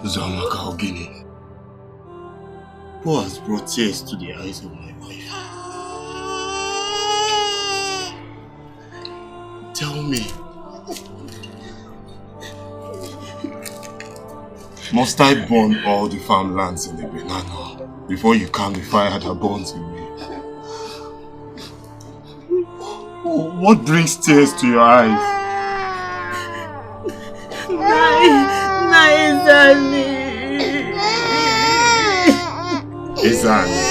Uzomaka Ogini, who has brought tears to the eyes of my wife? Tell me, must I burn all the farmlands in the banana before you calm the fire that burns in me? What brings tears to your eyes? Izani.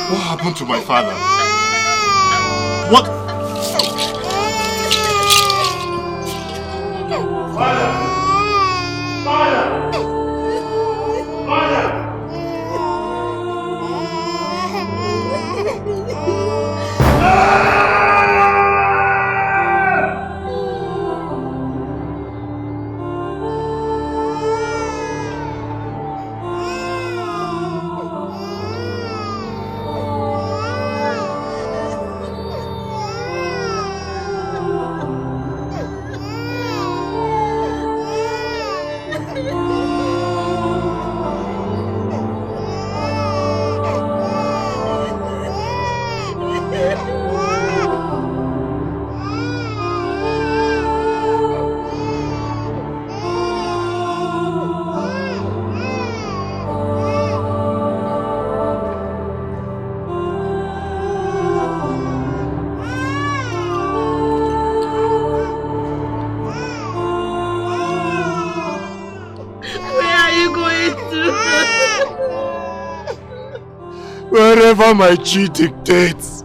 What happened to my father? What? Father! Father! Father! Wherever my chi dictates.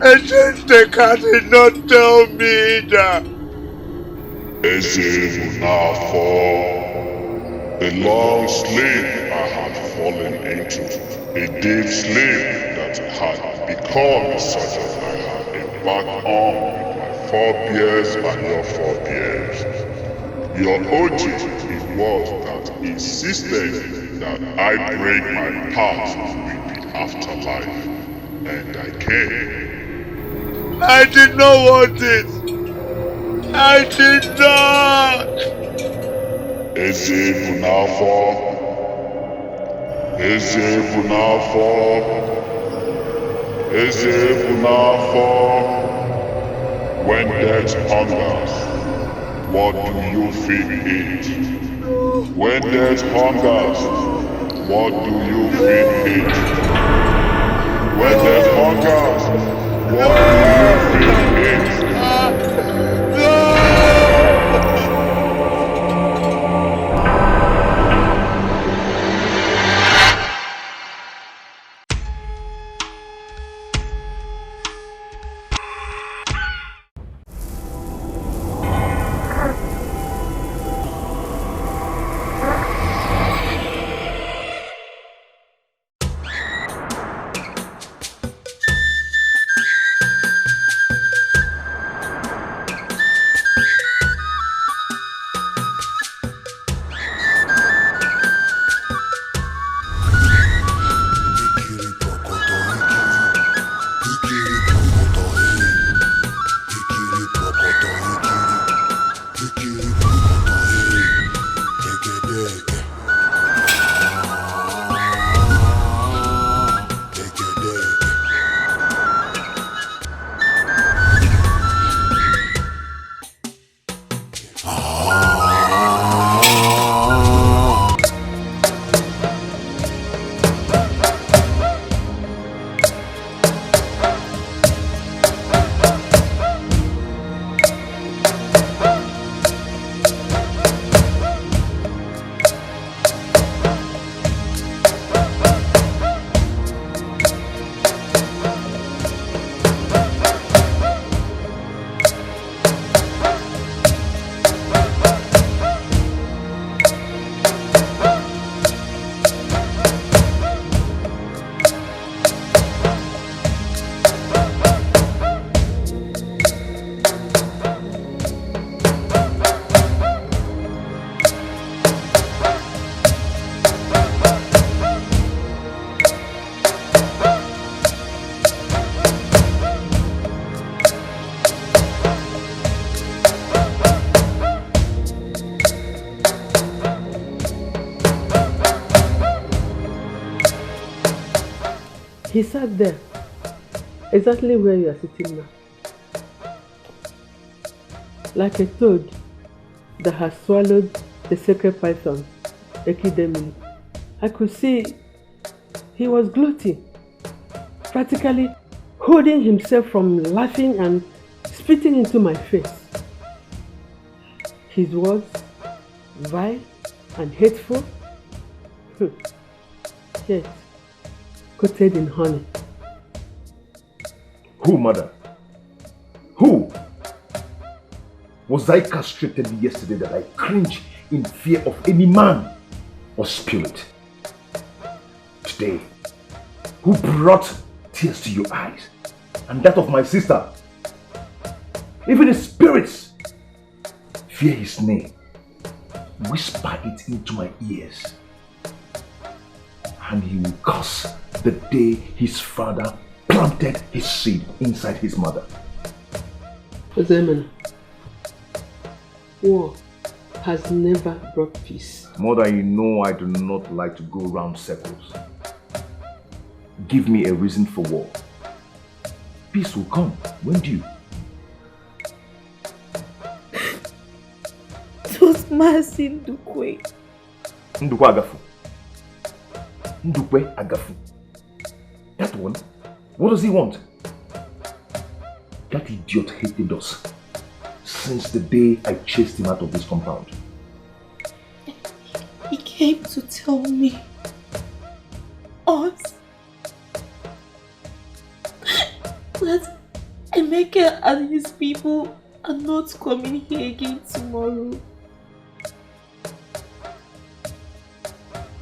They did not tell me that. The long sleep I had fallen into, a deep sleep that had become such as I had embarked on with my forebears and your forebears. Your OG, it was that insisted that I break my path with the afterlife, and I came. I did not want it. I did not. When death hungers, what do you feed it? When death hungers, what do you feed it? When death hungers, what do you feed it? He sat there, exactly where you are sitting now. Like a toad that has swallowed the sacred python, Echidemili. I could see he was gloating, practically holding himself from laughing and spitting into my face. His words, vile and hateful, yet coated in honey. Who, mother? Who? Was I castrated yesterday that I cringe in fear of any man or spirit? Today, who brought tears to your eyes and that of my sister? Even the spirits fear his name, whisper it into my ears, and he will curse the day his father planted his seed inside his mother. Ozemena, war has never brought peace. Mother, you know I do not like to go round circles. Give me a reason for war. Peace will come when due. It was Mercy Ndukwe. Ndukwe Agafu. Ndukwe Agafu. That one? What does he want? That idiot hated us since the day I chased him out of this compound. He came to tell me us that Emeka and his people are not coming here again tomorrow.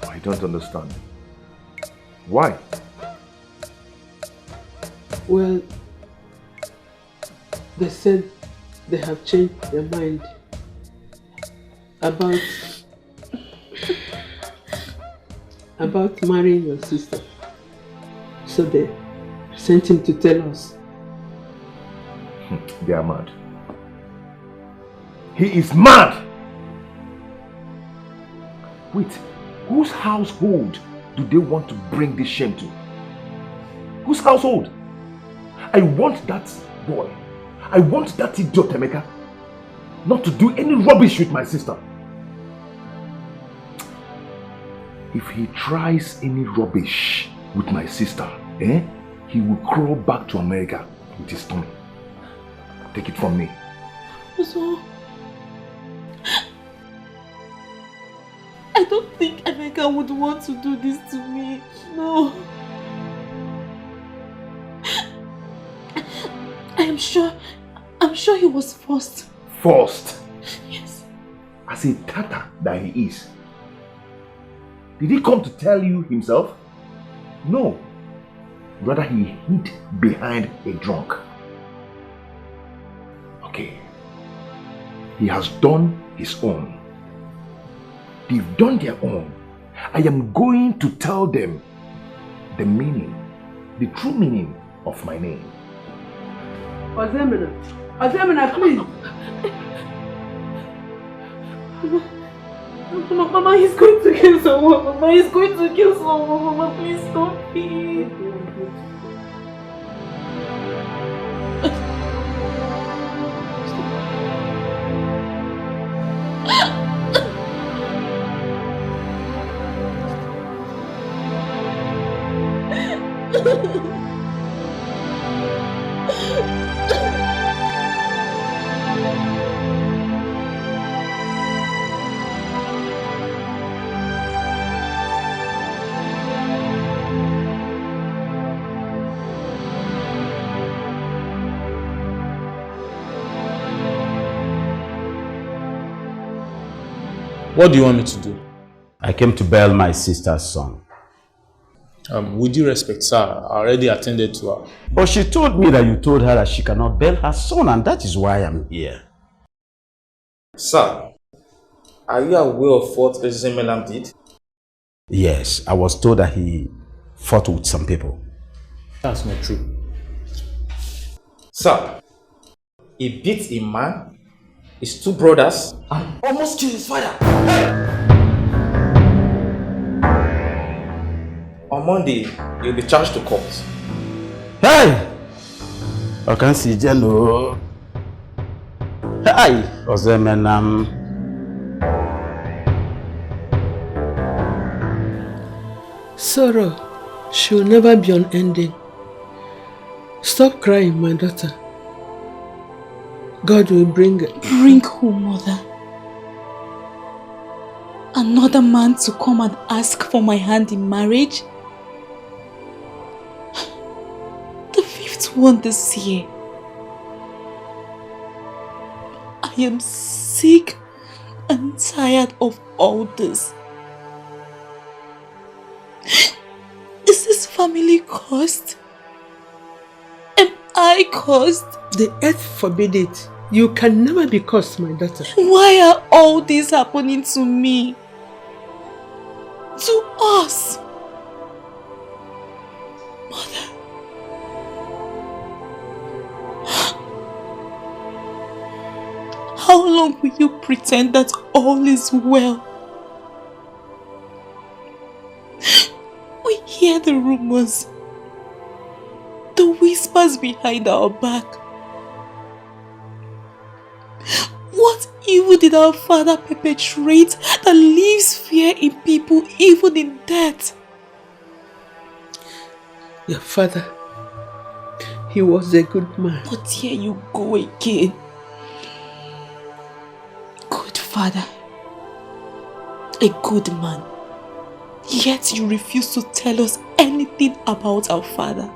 I don't understand. Why? Well, they said they have changed their mind about marrying your sister. So they sent him to tell us. They are mad. He is mad! Wait, whose household do they want to bring this shame to? Whose household? I want that boy, I want that idiot Emeka not to do any rubbish with my sister. If he tries any rubbish with my sister, he will crawl back to America with his tummy. Take it from me. So, I don't think Emeka would want to do this to me. No. I'm sure he was forced. Forced? Yes. As a tata that he is. Did he come to tell you himself? No. Rather, he hid behind a drunk. Okay. He has done his own. They've done their own. I am going to tell them the meaning, the true meaning of my name. Ozemena, Ozemena, please. Mama, he's going to kill someone. Mama, he's going to kill someone. Mama, please stop me. What do you want me to do? I came to bail my sister's son. With due respect, sir, I already attended to her. But she told me that you told her that she cannot bail her son, and that is why I'm here. Sir, are you aware of what Zemelam did? Yes, I was told that he fought with some people. That's not true. Sir, he beat a man, his two brothers, and almost killed his father. Hey! On On Monday, you'll be charged to court. Hey! I can see Jeno. Hey! Ozemenam. Sorrow should never be unending. Stop crying, my daughter. God will bring it. Bring who, mother? Another man to come and ask for my hand in marriage? The 5th one this year. I am sick and tired of all this. Is this family cursed? Am I cursed? The earth forbid it. You can never be cursed, my daughter. Why are all this happening to me? To us? Mother. How long will you pretend that all is well? We hear the rumors, the whispers behind our back. What evil did our father perpetrate that leaves fear in people even in death? Your father, he was a good man. But here you go again. Good father, a good man. Yet you refuse to tell us anything about our father.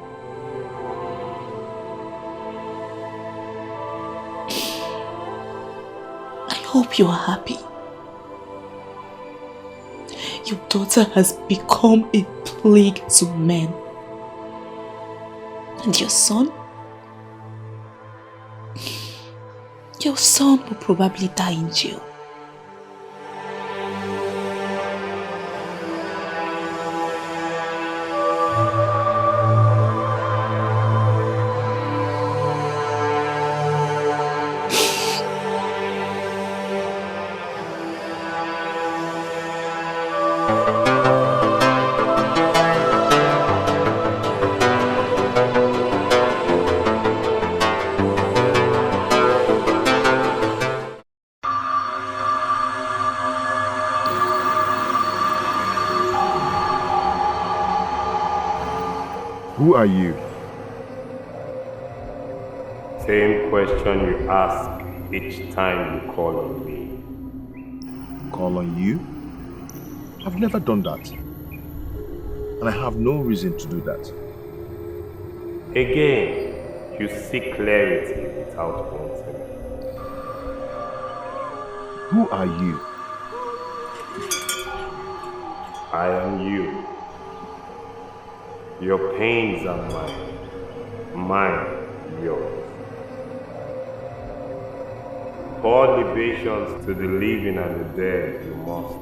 I hope you are happy. Your daughter has become a plague to men. And your son? Your son will probably die in jail. Who are you? Same question you ask each time you call on me. Call on you? I've never done that. And I have no reason to do that. Again, you seek clarity without wanting. Who are you? I am you. Your pains are mine yours. Pour libations to the living and the dead you must.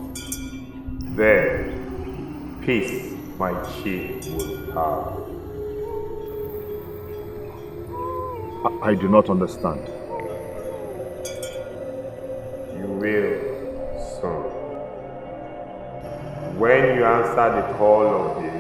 Then, peace my chief will have. I do not understand. You will soon. When you answer the call of the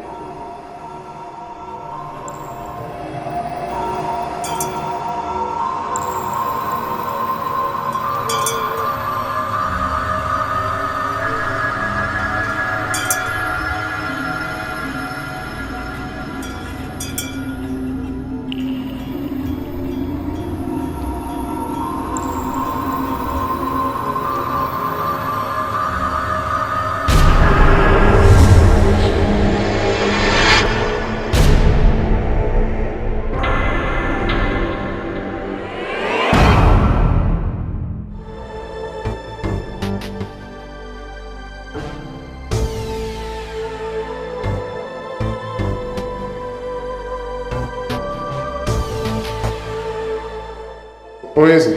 Oh, yes.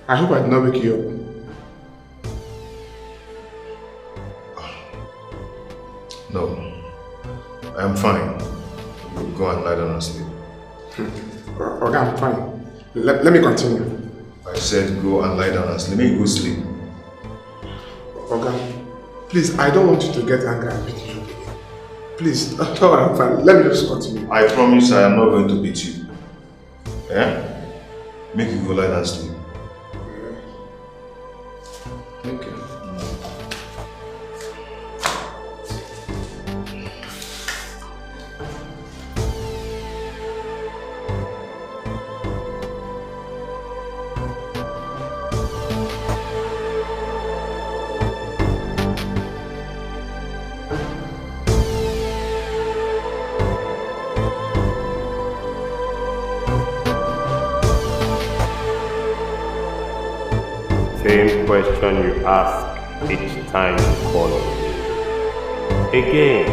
I hope I did not wake you up. No, I'm fine. We'll go and lie down and sleep. Okay, I'm fine. Let me continue. I said go and lie down and sleep. Let me go sleep. Okay, please, I don't want you to get angry and beat me up again. Please, don't worry, I'm fine. Let me just continue. I promise I am not going to beat you. Eh? Make you go lie down sleep. Thank you. Same question you ask each time you call on me. Again,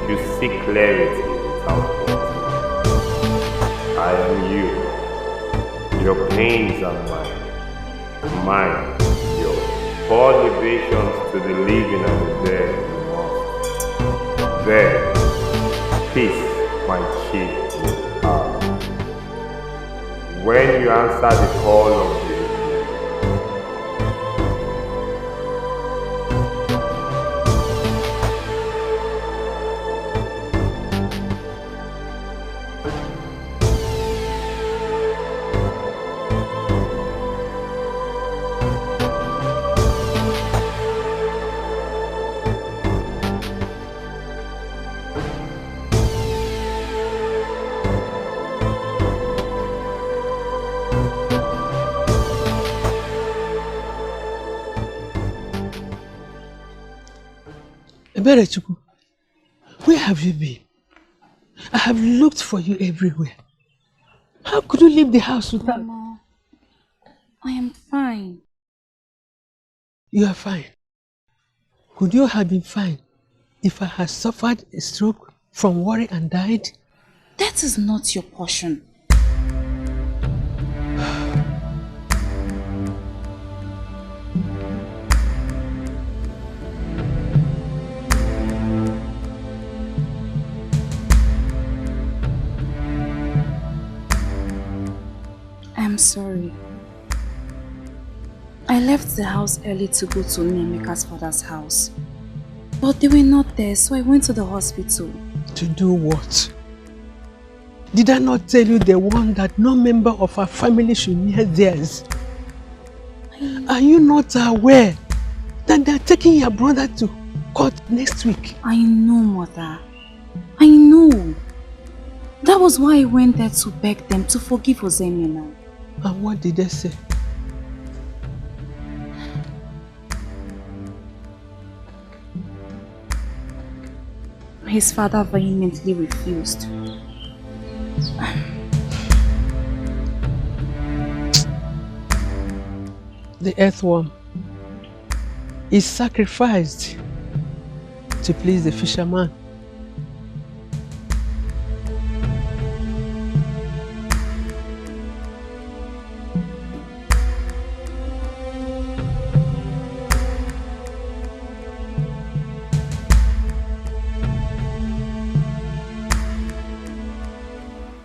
you seek clarity without wanting. I am you. Your pains are mine. Mine, yours. All libations to the living and the dead you must. There, peace, my chief, will have. When you answer the call of the Eberechukwu, where have you been? I have looked for you everywhere. How could you leave the house without... Mama, I am fine. You are fine. Could you have been fine if I had suffered a stroke from worry and died? That is not your portion. I'm sorry. I left the house early to go to Nemeka's father's house. But they were not there, so I went to the hospital. To do what? Did I not tell you the one that no member of our family should near theirs? Are you not aware that they're taking your brother to court next week? I know, Mother. I know. That was why I went there to beg them to forgive Ozemina. And what did they say? His father vehemently refused. The earthworm is sacrificed to please the fisherman.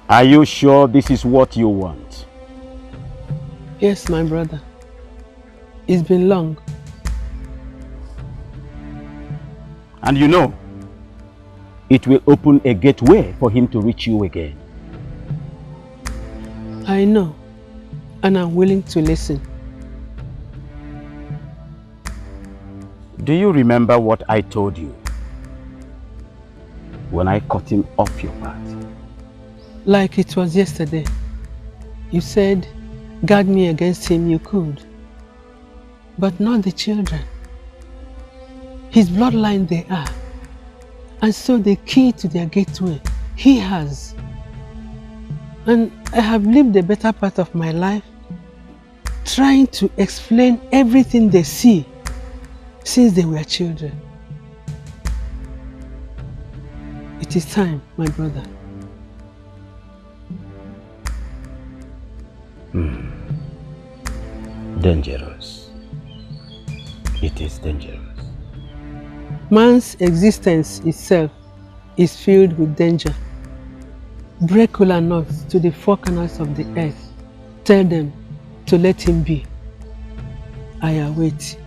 Are you sure this is what you want? Yes, my brother. It's been long. And you know, it will open a gateway for him to reach you again. I know, and I'm willing to listen. Do you remember what I told you when I cut him off your path? Like it was yesterday. You said, guard me against him you could, but not the children. His bloodline they are, and so the key to their gateway he has. And I have lived the better part of my life trying to explain everything they see since they were children. It is time, my brother. Dangerous. It is dangerous. Man's existence itself is filled with danger. Break kola nuts to the four corners of the earth. Tell them to let him be. I await.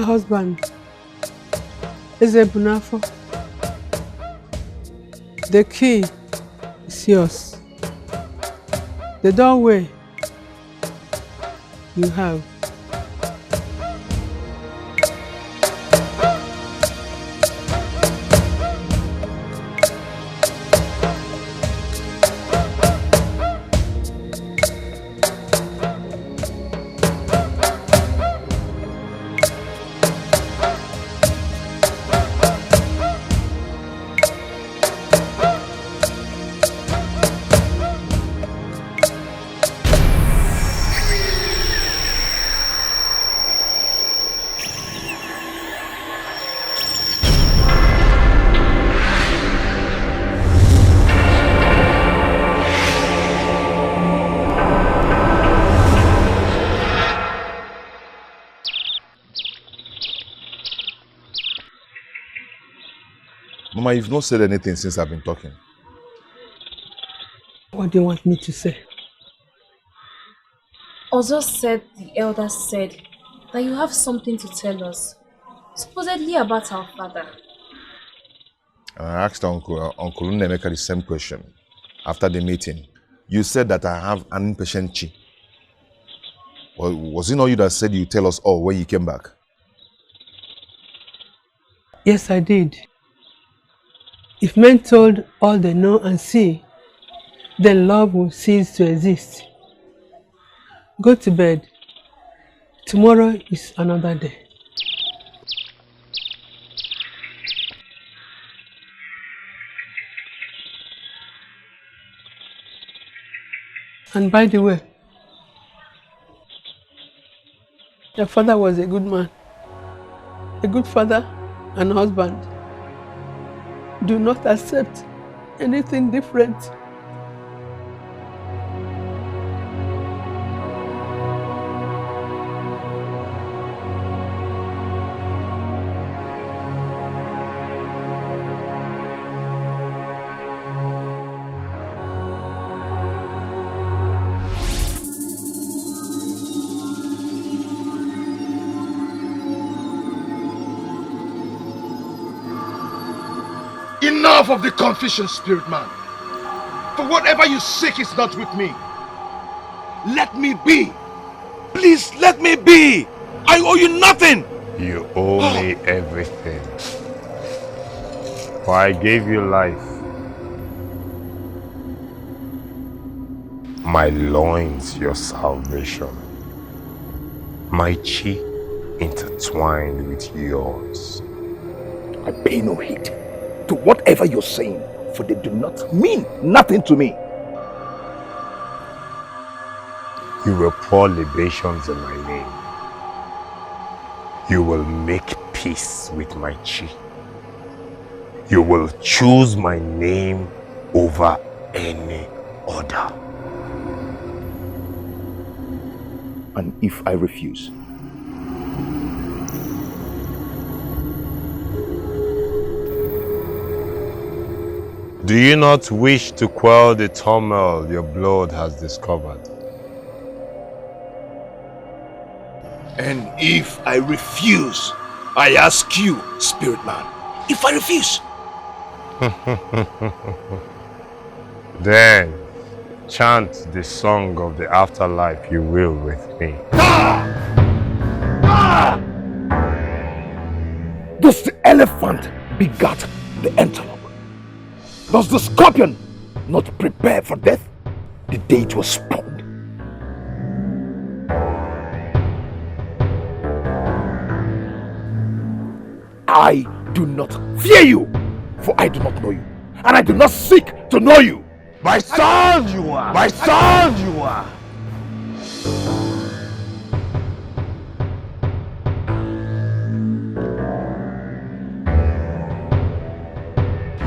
her husband, Ezebunafo. The key is yours. The doorway you have. Mama, you've not said anything since I've been talking. What do you want me to say? Ozo said the elder said that you have something to tell us, supposedly about our father. I asked Uncle Nemeka the same question after the meeting. You said that I have an impatient chi. Was it not you that said you tell us all when you came back? Yes, I did. If men told all they know and see, then love will cease to exist. Go to bed. Tomorrow is another day. And by the way, your father was a good man, a good father and husband. Do not accept anything different. Enough of the confusion, spirit man. For whatever you seek is not with me. Let me be. Please let me be. I owe you nothing. You owe me everything. For I gave you life. My loins, your salvation. My chi intertwined with yours. I pay no heed to whatever you're saying, for they do not mean nothing to me. You will pour libations in my name. You will make peace with my chi. You will choose my name over any other. And if I refuse? Do you not wish to quell the turmoil your blood has discovered? And if I refuse, I ask you, spirit man, if I refuse? Then chant the song of the afterlife you will with me. Does the elephant begat the antelope? Does the scorpion not prepare for death the day it was spawned? I do not fear you, for I do not know you, and I do not seek to know you. My son you are! My son you are!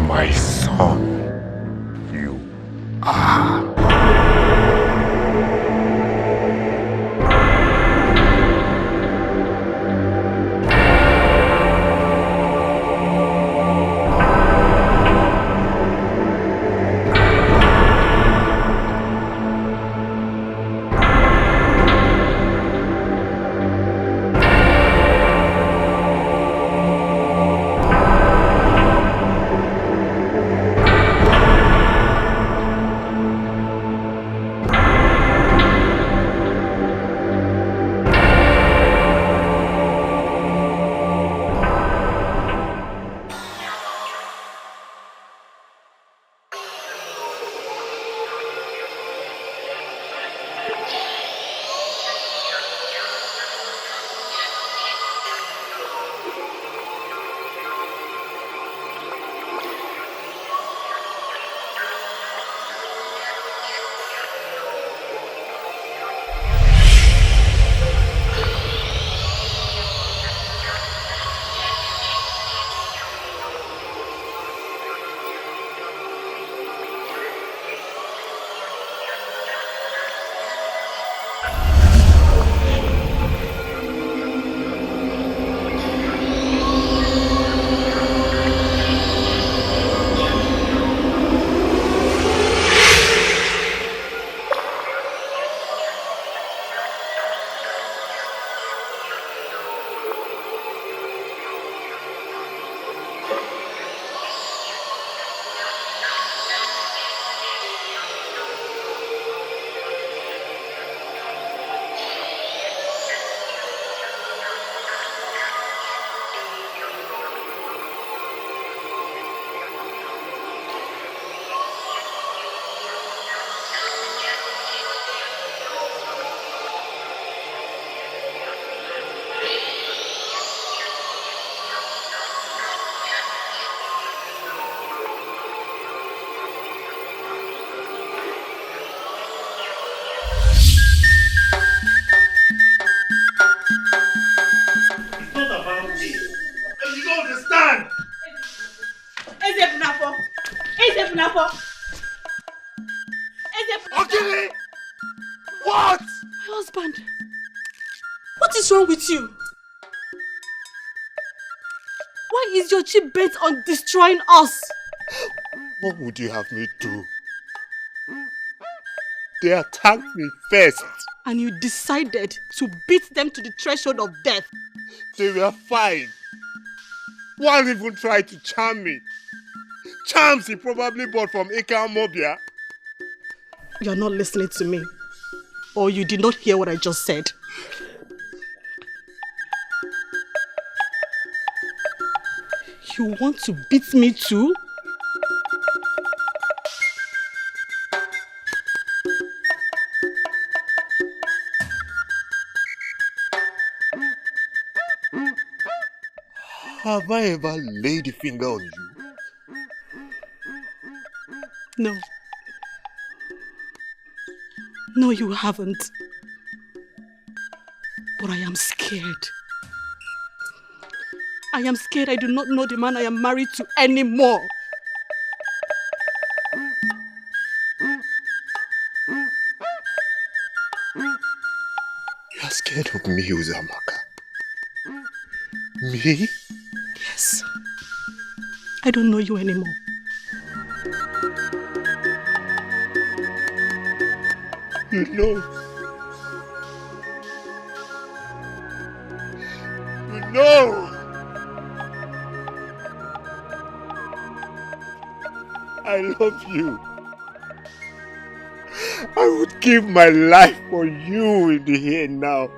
My son you are! Okili! What? My husband. What is wrong with you? Why is your chief bent on destroying us? What would you have me do? They attacked me first. And you decided to beat them to the threshold of death. They were fine. One even tried to charm me. Charms he probably bought from Ika Mobia. You're not listening to me. Or you did not hear what I just said. You want to beat me too? Have I ever laid a finger on you? No. No, you haven't. But I am scared. I am scared I do not know the man I am married to anymore. You are scared of me, Uzamaka? Me? Yes. I don't know you anymore. You know. You know. I love you. I would give my life for you in the here and now.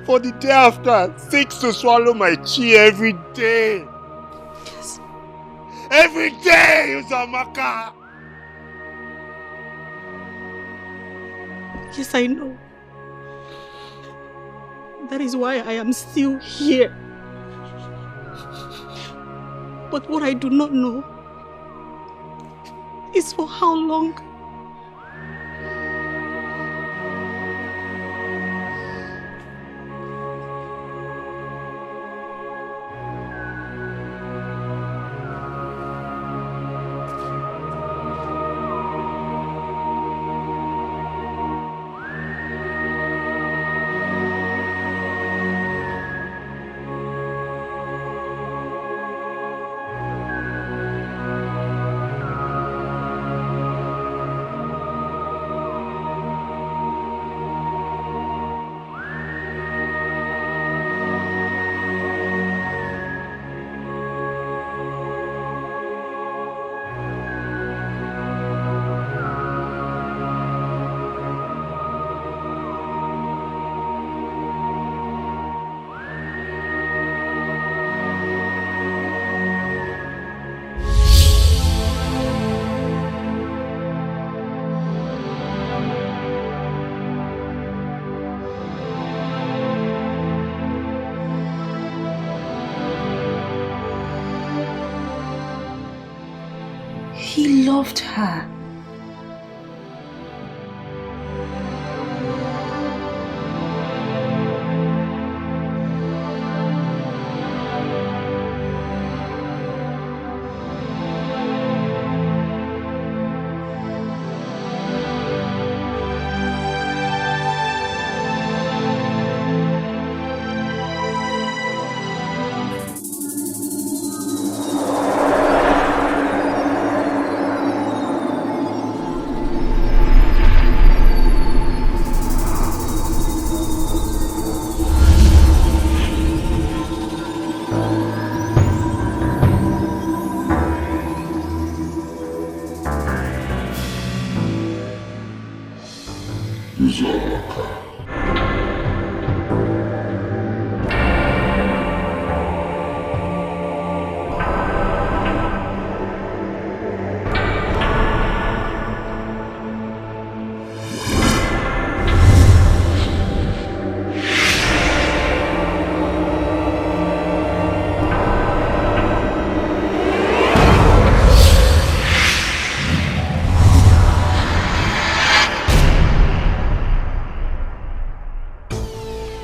For the day after, seeks to swallow my chi every day. Yes. Every day, Uzamaka. Yes, I know. That is why I am still here. But what I do not know is for how long. He loved her.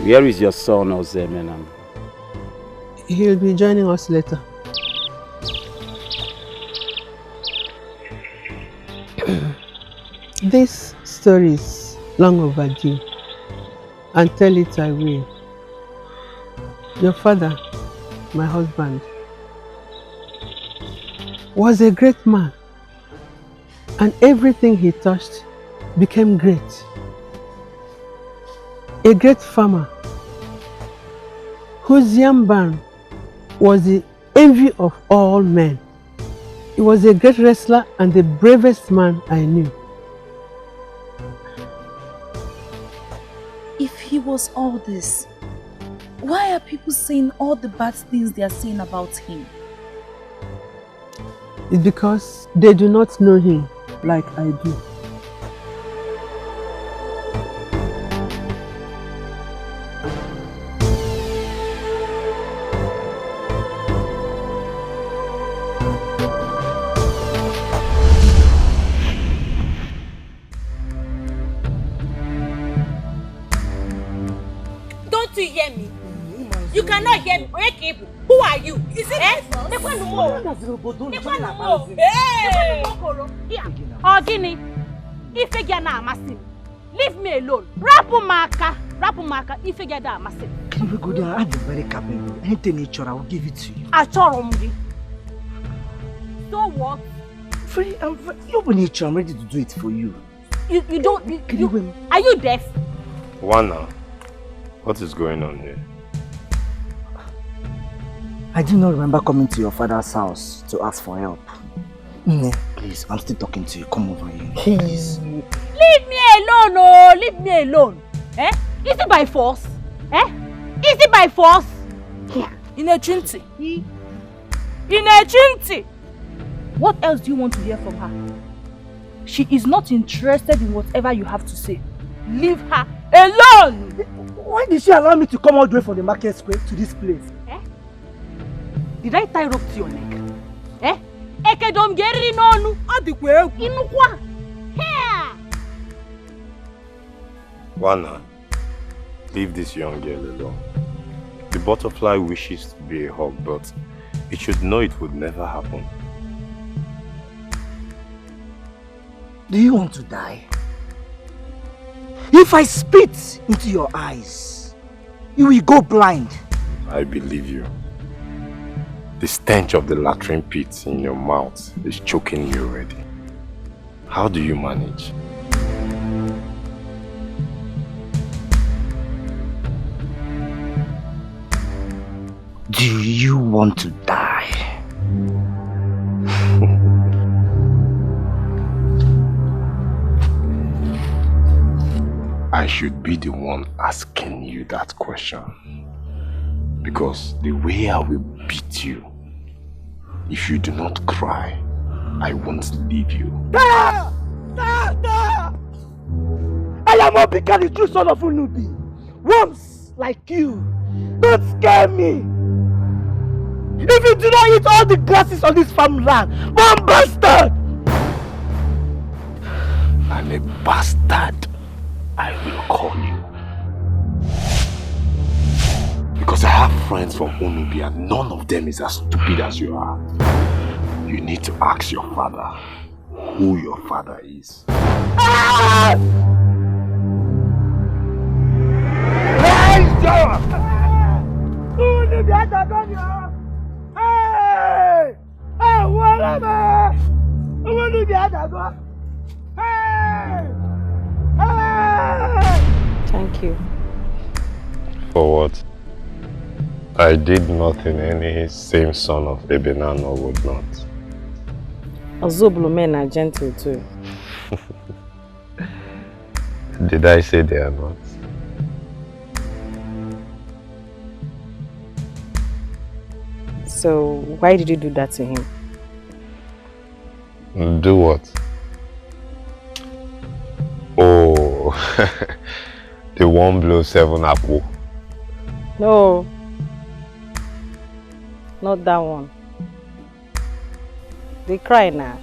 Where is your son, Ozemenam? He'll be joining us later. This story is long overdue, and tell it I will. Your father, my husband, was a great man, and everything he touched became great. A great farmer whose yam barn was the envy of all men. He was a great wrestler and the bravest man I knew. If he was all this, why are people saying all the bad things they are saying about him? It's because they do not know him like I do. Don't you hear me? You cannot hear me. Who are you? Is it hey? Ogini, Ifegia na amasi. Leave me alone. Rapumaka, Ifegia da amasi. Can we go there? I'm very capable. Anything nature, I will give it to you. Achoromgi. So what? Free, you're nature. I'm ready to do it for you. You don't. Are you deaf? Wana, what is going on here? I do not remember coming to your father's house to ask for help. Please, I'm still talking to you. Come over here. Please. Leave me alone, oh! Leave me alone. Eh? Is it by force? Eh? Is it by force? In a chinti. What else do you want to hear from her? She is not interested in whatever you have to say. Leave her alone! Why did she allow me to come all the way from the market square to this place? Eh? Did I tie rope to your neck? Eh? Eke dom geri nonu. Adikwe inukwa. Here. Wana, leave this young girl alone. The butterfly wishes to be a hawk, but it should know it would never happen. Do you want to die? If I spit into your eyes, you will go blind. I believe you. The stench of the latrine pit in your mouth is choking you already. How do you manage? Do you want to die? I should be the one asking you that question. Because the way I will beat you, if you do not cry, I won't leave you. Da! I am Obika, the true son of Unubi. Worms like you, don't scare me. If you do not eat all the grasses on this farmland, one bastard! And a bastard, I will call you. Because I have friends from Unubi and none of them is as stupid as you are. You need to ask your father who your father is. Ah! Rise up! Unubi Adagonia! Hey! Hey, what am I? Unubi Adagonia! Hey! Hey! Thank you. For what? I did nothing any same son of Ebenano would not. Azoblu men are gentle too. Did I say they are not? So why did you do that to him? Do what? Oh, the 1 blow 7 apple. No, not that one. They cry now.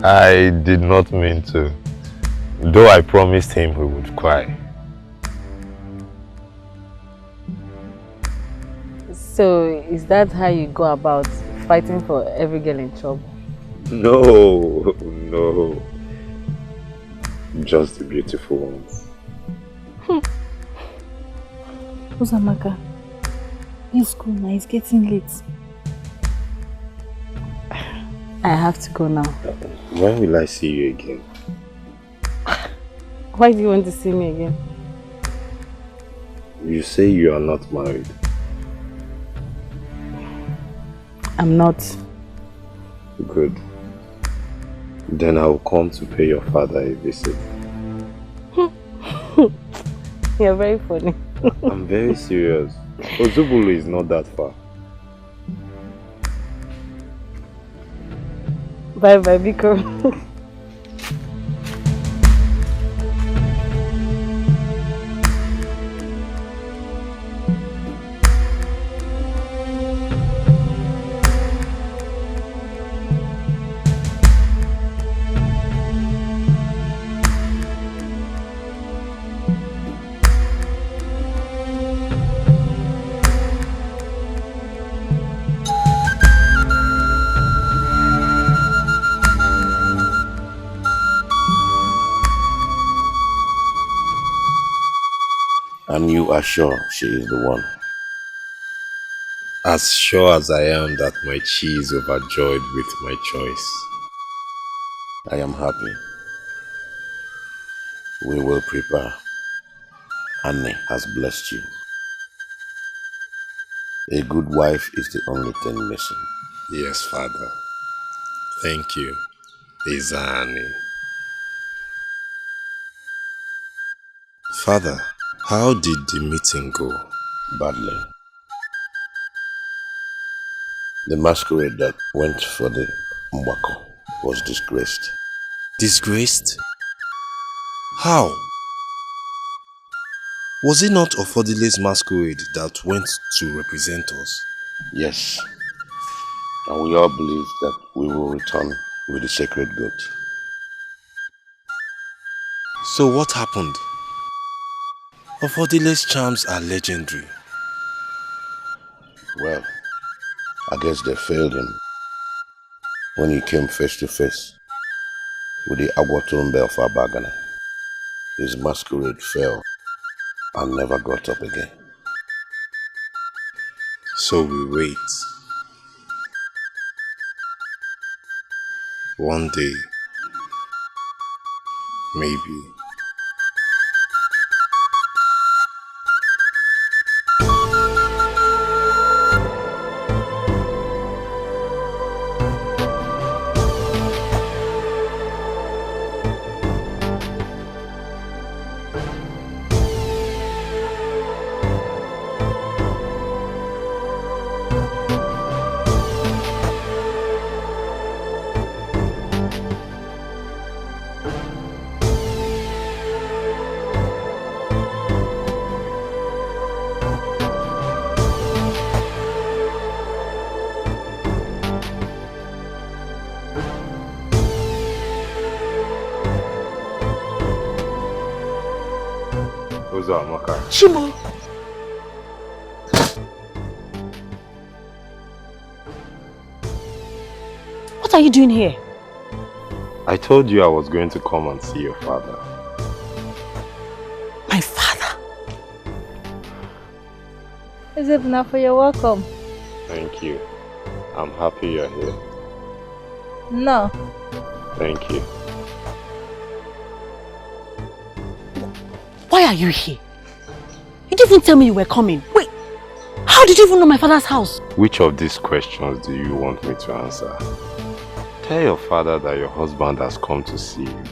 I did not mean to, though I promised him we would cry. So, is that how you go about fighting for every girl in trouble? No, no. Just the beautiful ones. Uzamaka, let's go now. It's getting late. I have to go now. When will I see you again? Why do you want to see me again? You say you are not married. I'm not. Good. Then I will come to pay your father a visit. You're very funny. I'm very serious. Ozubulu is not that far. Bye bye, Biko. And you are sure she is the one? As sure as I am that my chi is overjoyed with my choice. I am happy. We will prepare. Annie has blessed you. A good wife is the only thing missing. Yes, Father. Thank you, Izani. Father, how did the meeting go? Badly. The masquerade that went for the Mbako was disgraced. Disgraced? How? Was it not Ofodile's masquerade that went to represent us? Yes. And we all believe that we will return with the sacred goat. So what happened? Ofodile's charms are legendary. Well, I guess they failed him when he came face to face with the Agwatumbe of Abagana. His masquerade fell and never got up again. So we wait. One day, maybe. Chimo! What are you doing here? I told you I was going to come and see your father. My father? Is it enough for your welcome? Thank you. I'm happy you're here. No. Thank you. Why are you here? You didn't even tell me you were coming. Wait, how did you even know my father's house? Which of these questions do you want me to answer? Tell your father that your husband has come to see you.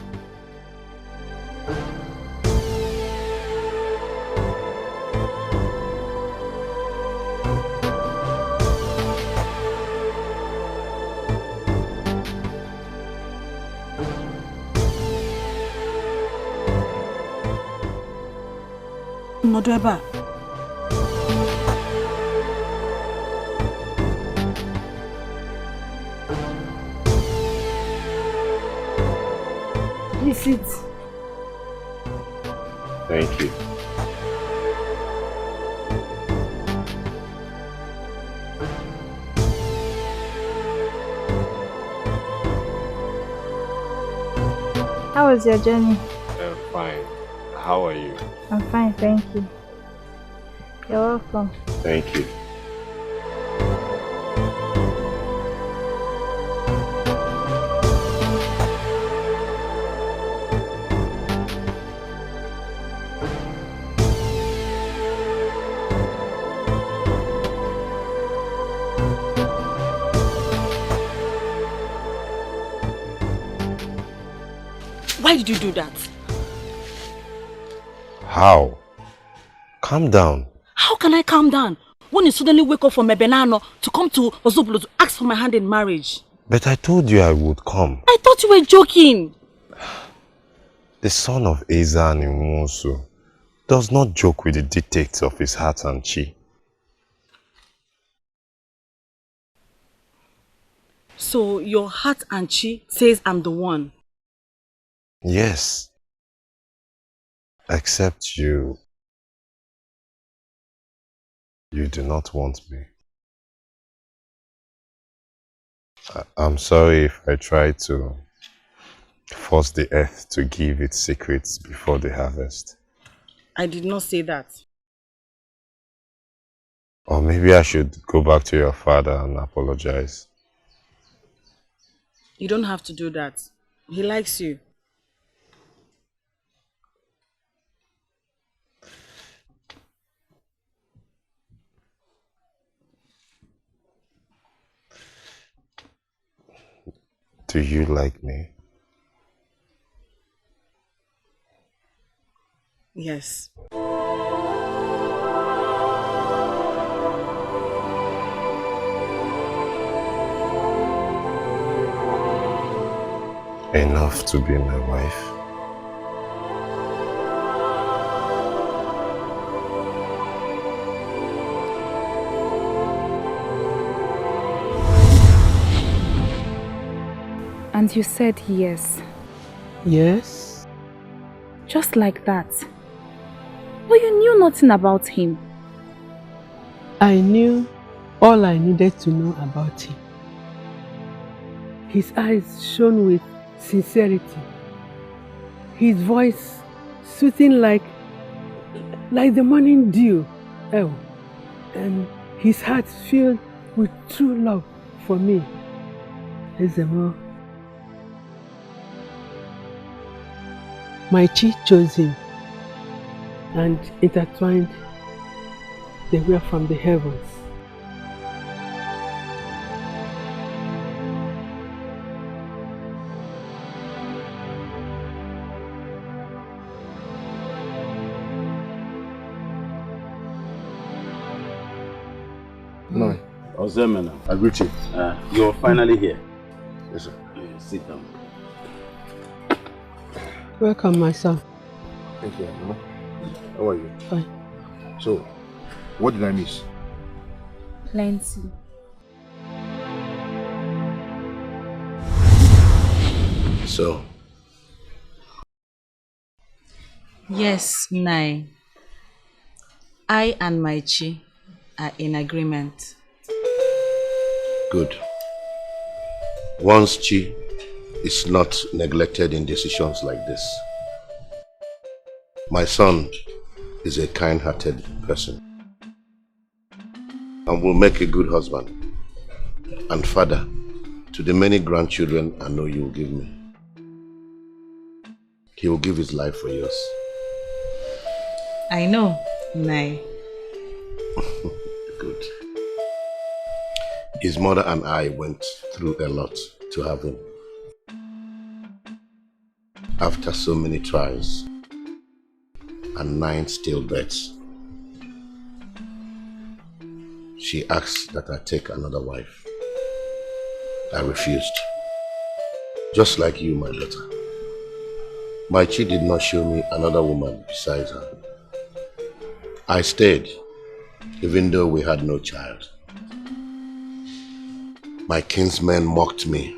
Nodweba. Please sit. Thank you. How was your journey? Fine. How are you? I'm fine, thank you. You're welcome. Thank you. Why did you do that? How? Calm down. How can I calm down when you suddenly wake up from Ebenano to come to Ozobolo to ask for my hand in marriage? But I told you I would come. I thought you were joking. The son of Eza and Imusu does not joke with the dictates of his heart and chi. So your heart and chi says I'm the one? Yes. Except you do not want me. I'm sorry if I try to force the earth to give its secrets before the harvest. I did not say that. Or maybe I should go back to your father and apologize. You don't have to do that. He likes you. Do you like me? Yes. Enough to be my wife? And you said yes. Yes? Just like that. But you knew nothing about him. I knew all I needed to know about him. His eyes shone with sincerity. His voice soothing like the morning dew. Oh, and his heart filled with true love for me. Ezemo. My chi chose him and intertwined the way from the heavens. No. Ozemena. I greet you. You're finally here. Yes, sir. Sit down. Welcome, my son. Thank you, Mama. How are you? Fine. So, what did I miss? Plenty. So, Yes, Nai. I and my chi are in agreement. good. Once chi is not neglected in decisions like this. My son is a kind-hearted person and will make a good husband and father to the many grandchildren I know you will give me. He will give his life for yours. I know, Nai. Good. His mother and I went through a lot to have him. After so many trials and 9 stillbirths, she asked that I take another wife. I refused. Just like you, my daughter. My chi did not show me another woman besides her. I stayed, even though we had no child. My kinsmen mocked me.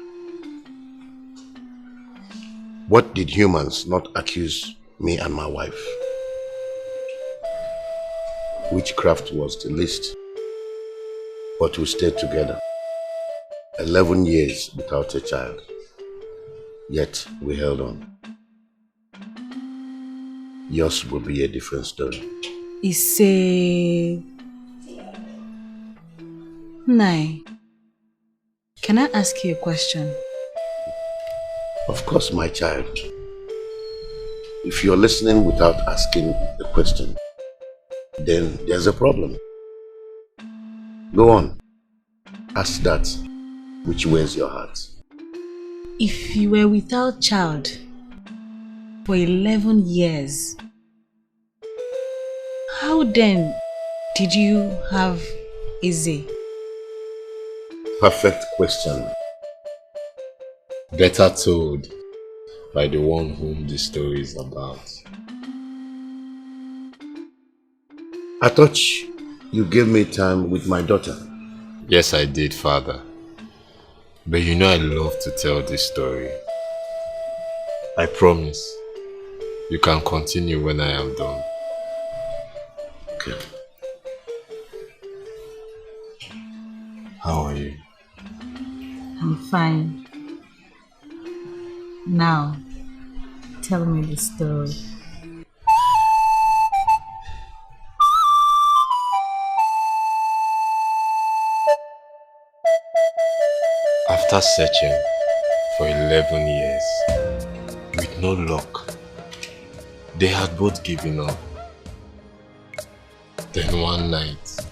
What did humans not accuse me and my wife? Witchcraft was the least, but we stayed together. 11 years without a child, yet we held on. Yours will be a different story. Nai, can I ask you a question? Of course, my child. If you're listening without asking the question, then there's a problem. Go on. Ask that which wears your heart. If you were without child for 11 years, how then did you have Izzy? Perfect question. Better told by the one whom the story is about. I thought you gave me time with my daughter. Yes, I did, Father. But you know I love to tell this story. I promise you can continue when I am done. Okay. How are you? I'm fine. Now, tell me the story. After searching for 11 years, with no luck, they had both given up. Then one night,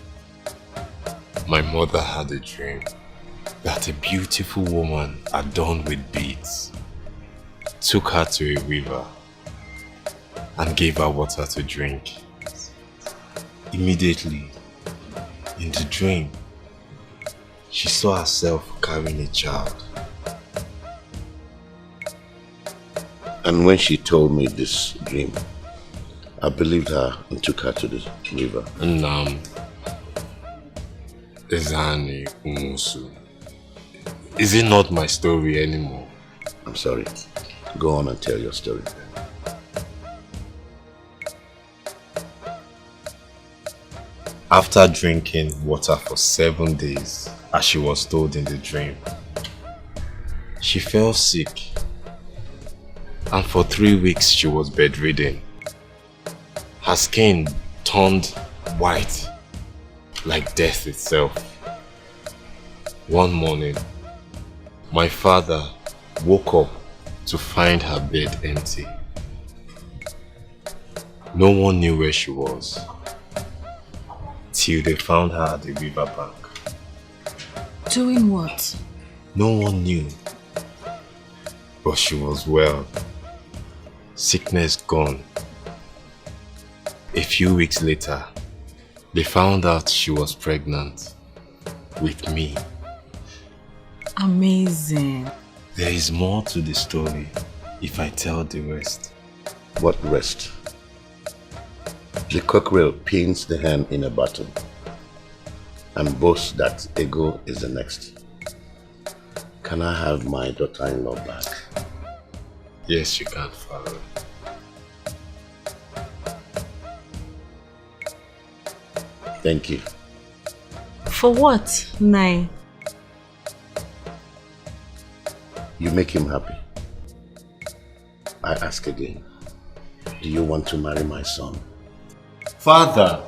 my mother had a dream that a beautiful woman adorned with beads took her to a river and gave her water to drink. Immediately, in the dream, she saw herself carrying a child. And when she told me this dream, I believed her and took her to the river. Ezani Umusu. Is it not my story anymore? I'm sorry. Go on and tell your story. After drinking water for 7 days, as she was told in the dream, she fell sick, and for 3 weeks she was bedridden. Her skin turned white, like death itself. One morning, my father woke up to find her bed empty. No one knew where she was, till they found her at the riverbank. Doing what? No one knew, but she was well. Sickness gone. A few weeks later, they found out she was pregnant with me. Amazing. There is more to the story if I tell the rest. What rest? The cockerel pins the hen in a bottle and boasts that ego is the next. Can I have my daughter-in-law back? Yes, you can, Father. Thank you. For what, Nai? You make him happy. I ask again. Do you want to marry my son? Father,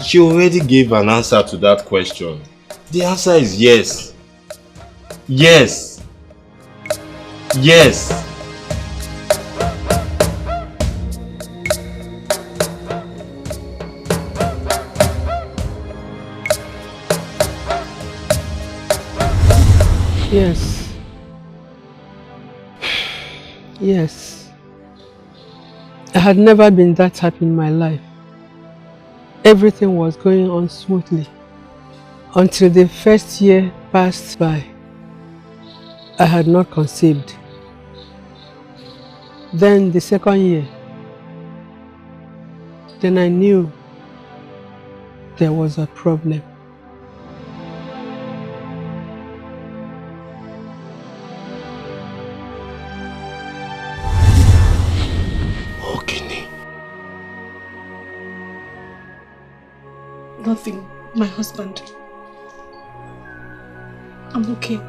she already gave an answer to that question. The answer is yes. Yes. Yes. Yes. Yes. I had never been that happy in my life. Everything was going on smoothly until the first year passed by. I had not conceived. Then the second year, then I knew there was a problem. Nothing, my husband. I'm okay.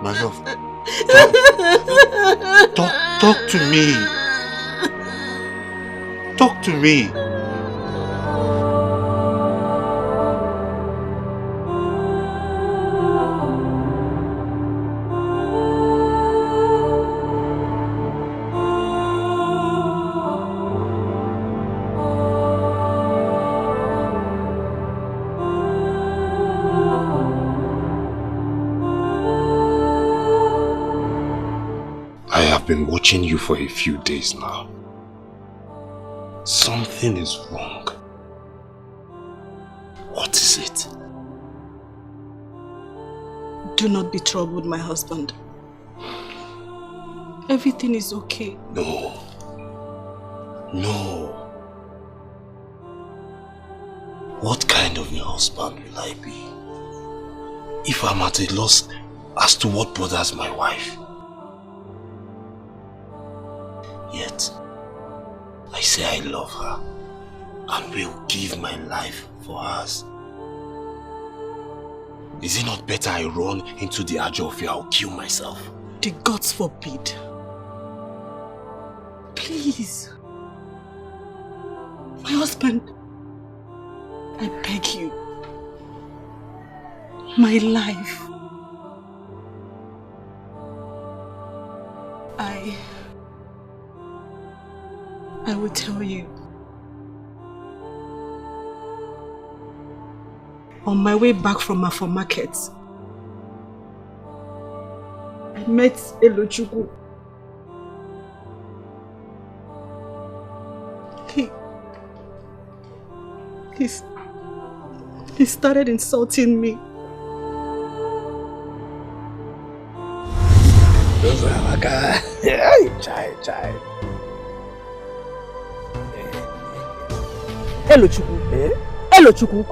My love, talk to me. Talk to me. I have been watching you for a few days now. Something is wrong. What is it? Do not be troubled, my husband. Everything is okay. No. No. What kind of a husband will I be if I'm at a loss as to what bothers my wife? Yet, I say I love her and will give my life for hers. Is it not better I run into the edge of fear or kill myself? The gods forbid. Please. My husband, I beg you. My life. I will tell you. On my way back from Afo Market, I met Elochukwu. He started insulting me. Elochukwu. Elochukwu.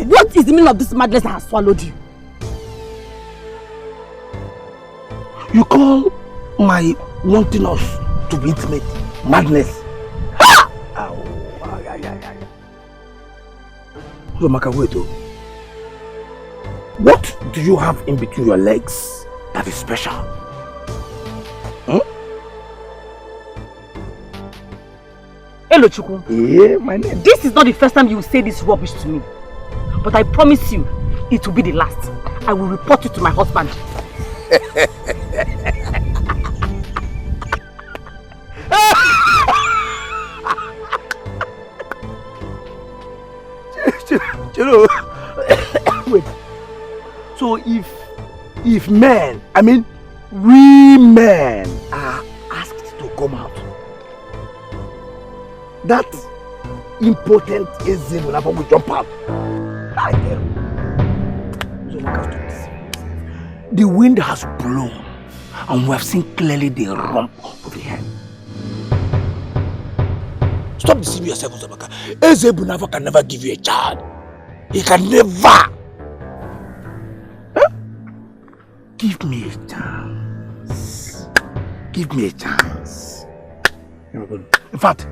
What is the meaning of this madness that has swallowed you? You call my wanting us to be intimate madness? Ha! Maka, wait, oh. What do you have in between your legs that is special? Elochukwu. Yeah, my name. This is not the first time you will say this rubbish to me. But I promise you, it will be the last. I will report you to my husband. Wait. So if men, I mean we men, are asked to come out, that impotent ism will never jump out. The wind has blown and we have seen clearly the rump of the hen. Stop deceiving yourself, Uzamaka. Ezebunava can never give you a child. He can never. Give me a chance. Give me a chance. In fact,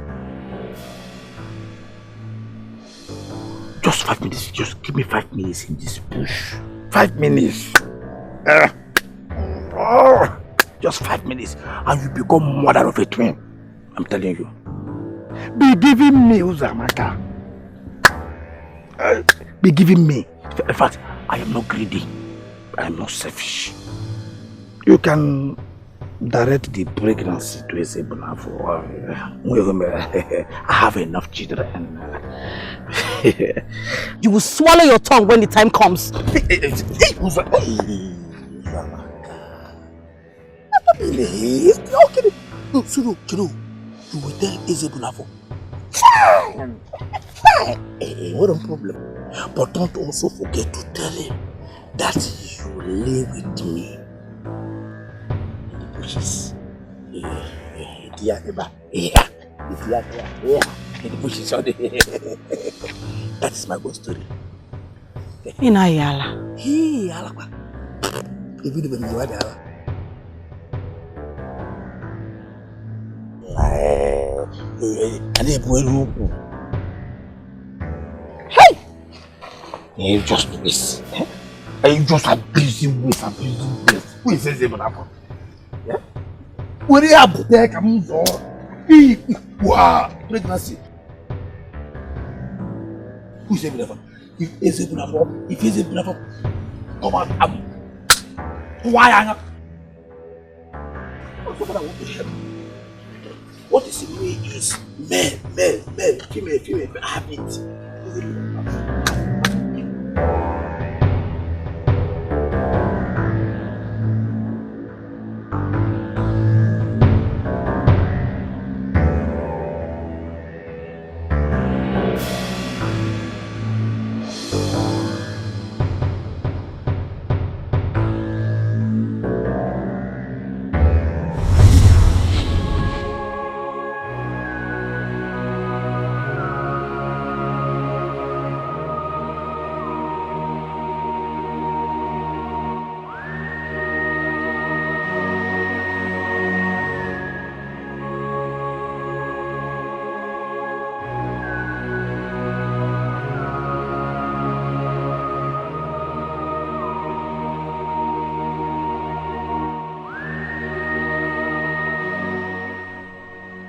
just 5 minutes. Just give me 5 minutes in this bush. 5 minutes. Just 5 minutes and you become mother of a twin. I'm telling you. Be giving me Uzamaka. Be giving me. In fact, I am not greedy. I am not selfish. You can direct the pregnancy to a Sebunafo. I have enough children. You will swallow your tongue when the time comes. Okay. No, Suru, you will tell Ezebunafo. Fine. What a problem. But don't also forget to tell him that you lay with me in the bushes. In the bushes. That is my good story. Inayala. Hey, Alaba. If you don't know what Alaba. Hey! You just do this. You just abusing ways. Who is this even happen? Yeah? What do you have there? Come on. Wow! Pregnancy. Who is even happen? If it's even happen, come on. Why hang up? What is in me is male, female, habit.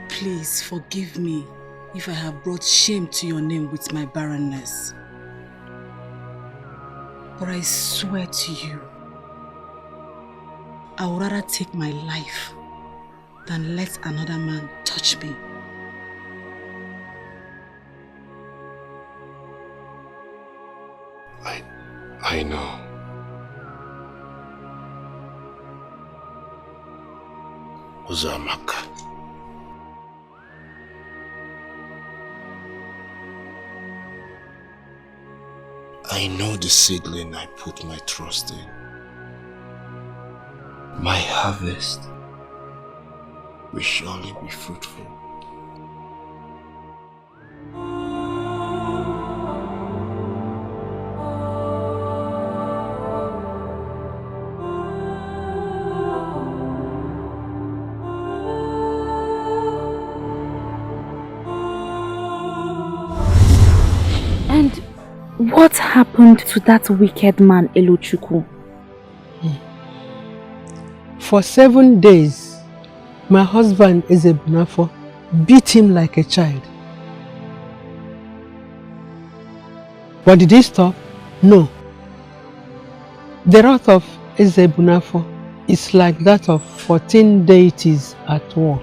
Please forgive me if I have brought shame to your name with my barrenness. But I swear to you, I would rather take my life than let another man touch me. I know. Uzamaka. I know the seedling I put my trust in. My harvest will surely be fruitful. What happened to that wicked man, Elochukwu? For 7 days, my husband, Ezebunafo, beat him like a child. But did he stop? No. The wrath of Ezebunafo is like that of 14 deities at war.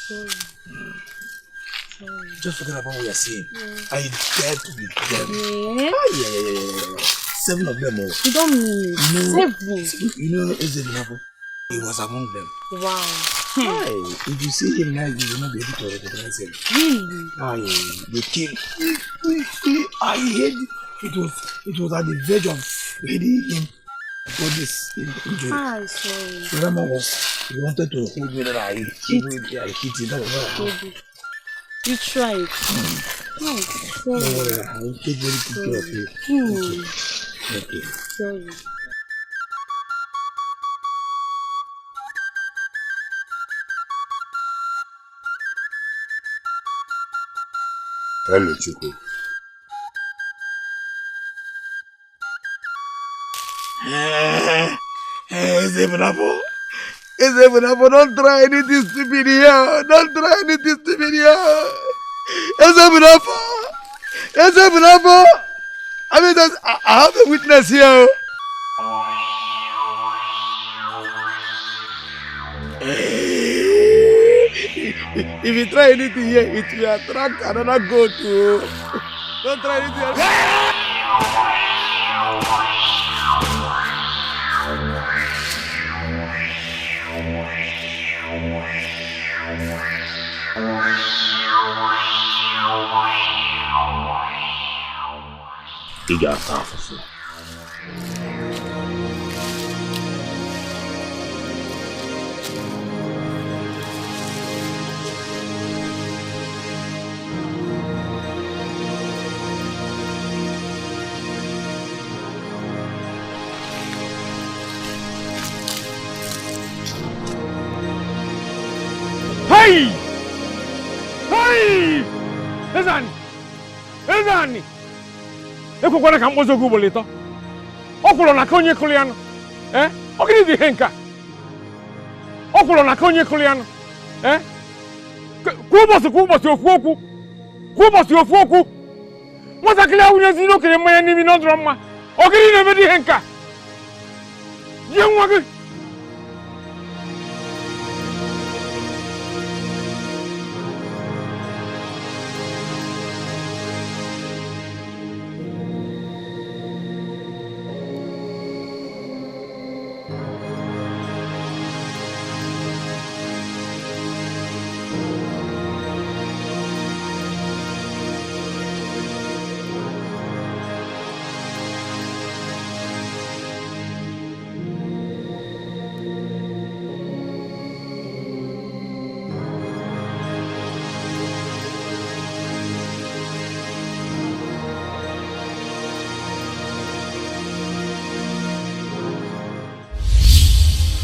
Sorry. Sorry. Just forget about what you're saying. Yeah. I dare to be them. Yeah. Yeah. 7 of them all. You don't mean it. 7. You know Ezebinabo? He was among them. Wow. Hey, if you see him now, you will not be able to recognize him. Really? They came. I heard it was at the verge of hitting him for this injury. Sorry. Remember he wanted to hold me that I hit him. That was what I You tried. Don't worry, I will take very good care of you. Okay. Sorry. Hello, Chuku. Ezebinabo, don't try anything stupid here. Don't try anything stupid here. Ezebinabo. I mean, I have a witness here. If you try anything here, it will attract another goat too. Don't try anything else. You got officer. Hey! Ezani! Ekwekwana ka mkpozi ogu ugboro ịtọ. Ọ kwụrụ na ka onye kụrụ ya nọ. Ọ gịnị dị ihe nka? Ọ kwụrụ na ka onye kụrụ ya nọ. Kwa ụbọchị ofu okwu. Nwatakịrị ahụ nyezi n'okenye mmanya n'imi na ọ dọrọ mma. Ọ gịnị na-eme dị ihe nka? Jie nwa gị.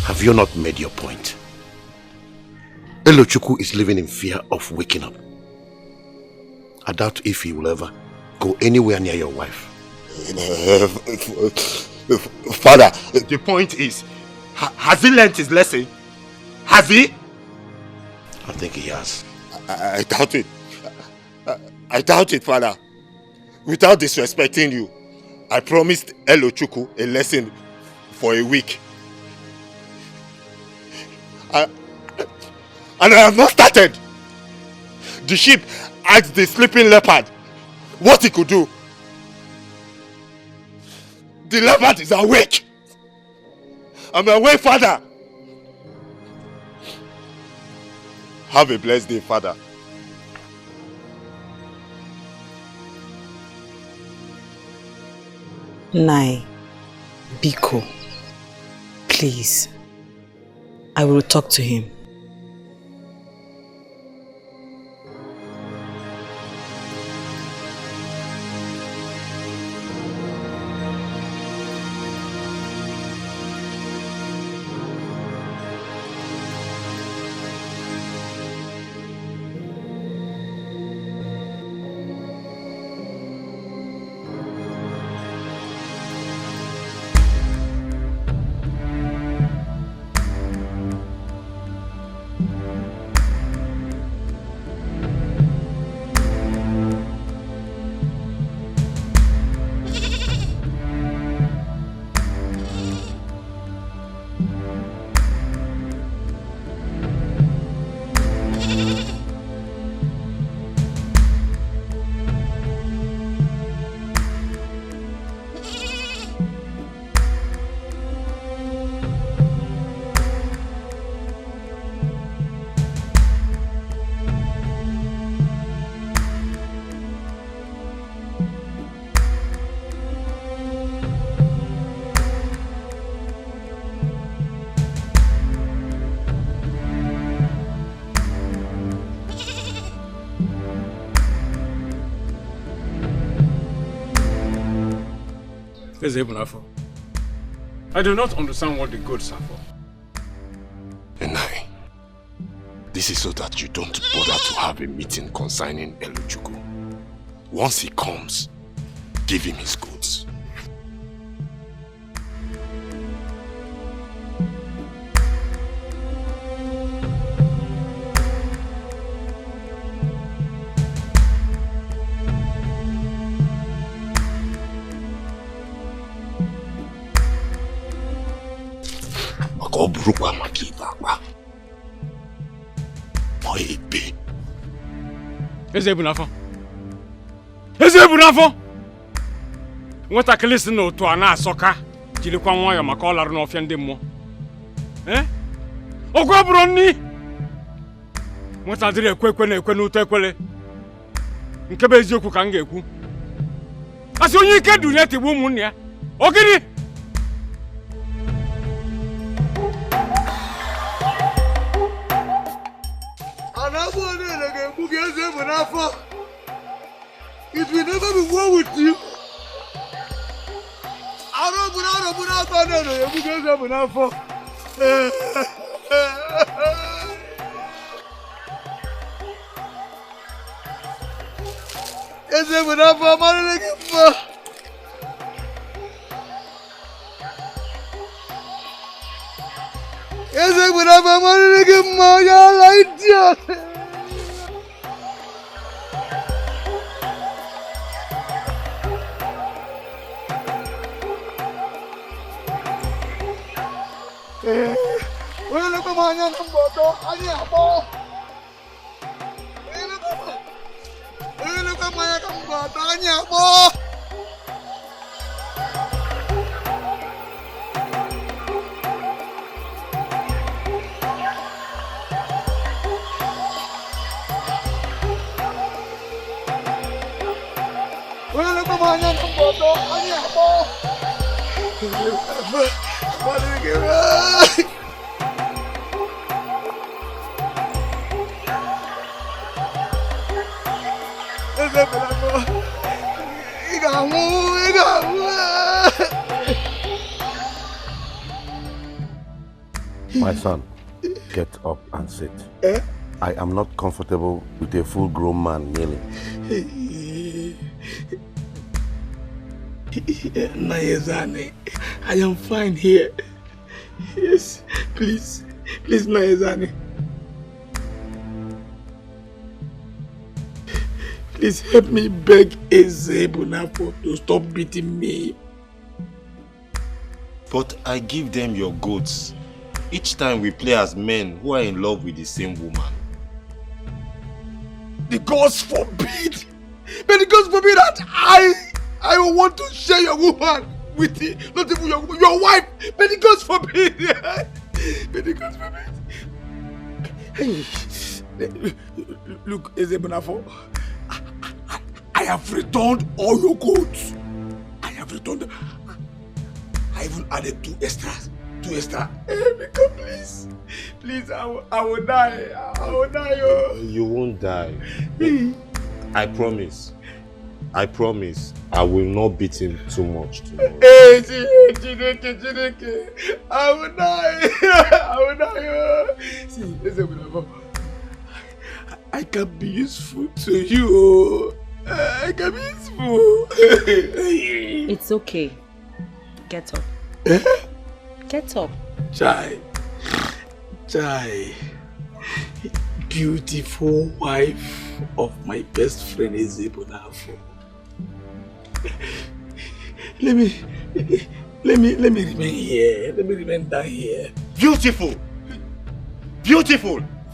Have you not made your point? Elochukwu is living in fear of waking up. I doubt if he will ever go anywhere near your wife. Father, the point is, has he learnt his lesson? Has he? I think he has. I doubt it. I doubt it, Father. Without disrespecting you, I promised Elochukwu a lesson for a week. And I have not started. The sheep asked the sleeping leopard what he could do. The leopard is awake. I'm awake, Father. Have a blessed day, Father. Nai, Biko, please. I will talk to him. I do not understand what the goats are for. Enai, this is so that you don't bother to have a meeting concerning Elujugu. Once he comes, give him his goods. Ezebunafo! Ezebunafo! Nwatakịrị si n'otu a na-asọka jirikwa nwayọọ maka ọ lara n'ọfịa ndị mmụọ. Ọgụ abụrụ nni! Nwata dịrị ekwe na-ekwe n'ụtọ ekwele. Nke bụ eziokwu ka m ga-ekwu. Asị onye ike dunya tigbu ụmụnne ya. Ọ gịnị? It will never be well with you. My son, get up and sit. I am not comfortable with a full-grown man kneeling. Naezane, I am fine here. Yes, please, Naezane. Please help me beg Ezebunafo to stop beating me. But I give them your goods. Each time we play as men who are in love with the same woman. The gods forbid! May the gods forbid that I will want to share your woman with you, not even your wife. May the gods forbid! May the gods forbid! Look, Ezebunafo, I have returned all your goods. I have returned them. I even added two extras. Please, I will die. Oh. You won't die. I promise. I will not beat him too much tomorrow. Hey, Chineke. I will die. Oh. See, I can be useful to you. I can be useful. It's okay. Get up. Get up. Chai. Beautiful wife of my best friend Ezebunafo. Let me remain here. Let me remain down here. Beautiful.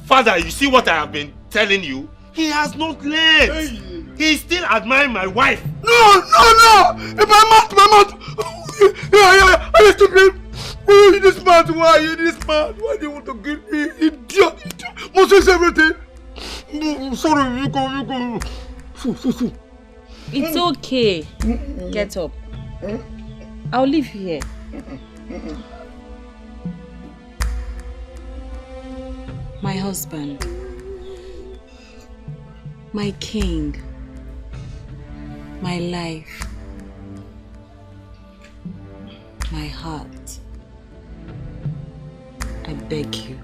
Father, you see what I have been telling you? He has not learned. He still admiring my wife. No! My mouth! I used to be. You this mad? Why do you want to kill me? Idiot! Must fix everything. Sorry, you go. It's okay. Get up. I'll leave you here. My husband. My king. My life. My heart, I beg you,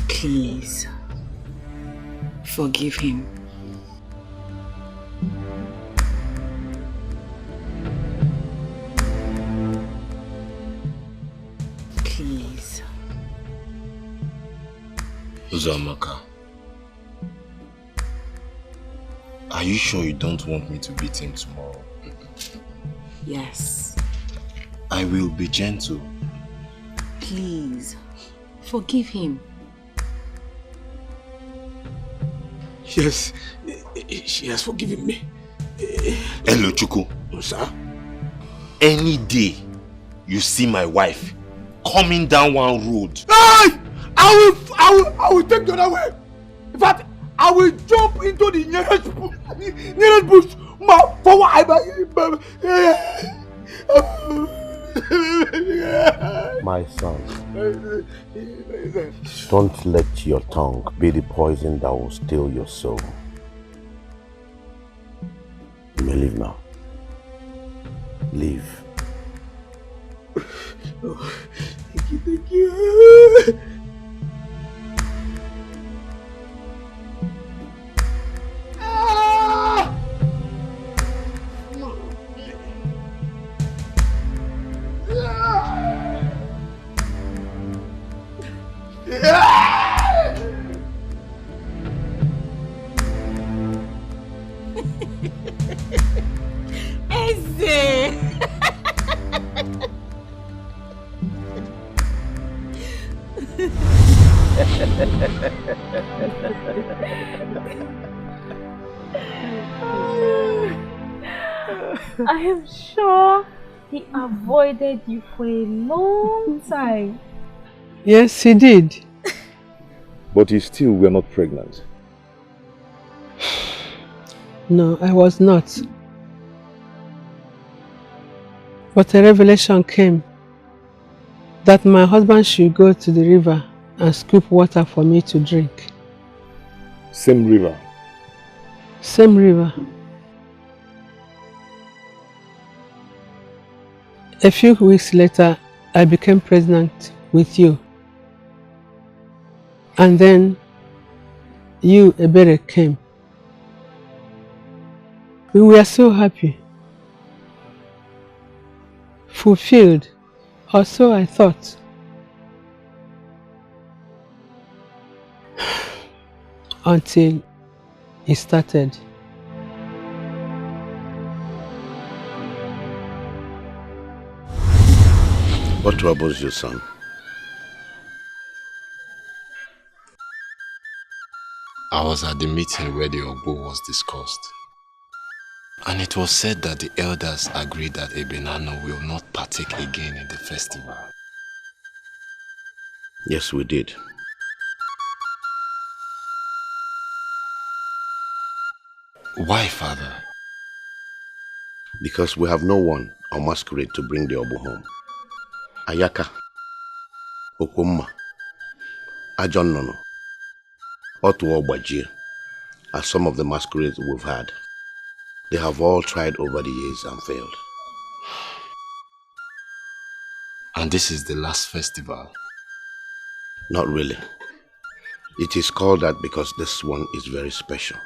please, forgive him. Please. Uzamaka, are you sure you don't want me to beat him tomorrow? Yes. I will be gentle. Please, forgive him. Yes, she has forgiven me. Hello, Chuku. Sir? Any day you see my wife coming down one road, Hey! I will take the other way. In fact, I will jump into the nearest bush. For what My son, don't let your tongue be the poison that will steal your soul. You may leave now. Leave. Oh, thank you. I am sure he avoided you for a long time. Yes, he did. But you still were not pregnant. No, I was not. But a revelation came that my husband should go to the river and scoop water for me to drink. Same river? Same river. A few weeks later, I became pregnant with you. And then you, Ebere, came. We were so happy. Fulfilled, or so I thought. Until it started. What troubles you, son? I was at the meeting where the Ogbo was discussed. And it was said that the elders agreed that Ebenano will not partake again in the festival. Yes, we did. Why, father? Because we have no one on masquerade to bring the Ogbo home. Ayaka, Okumma, Ajonnono, Otu Ogbajie are some of the masquerades we've had. They have all tried over the years and failed. And this is the last festival? Not really. It is called that because this one is very special.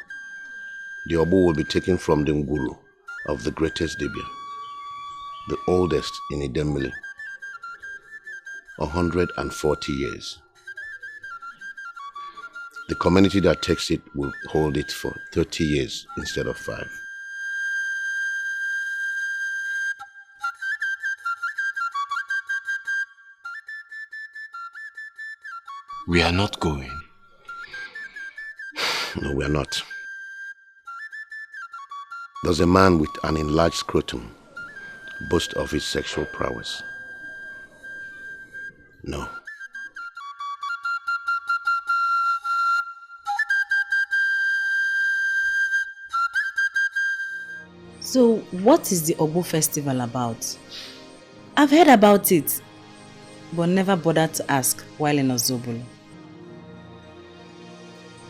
The Ogbo will be taken from the Nguru of the greatest Dibia, the oldest in Idemili, 140 years. The community that takes it will hold it for 30 years instead of 5. We are not going. No, we are not. Does a man with an enlarged scrotum boast of his sexual prowess? No. So, what is the Ogbo festival about? I've heard about it, but never bothered to ask while in Ozobolo.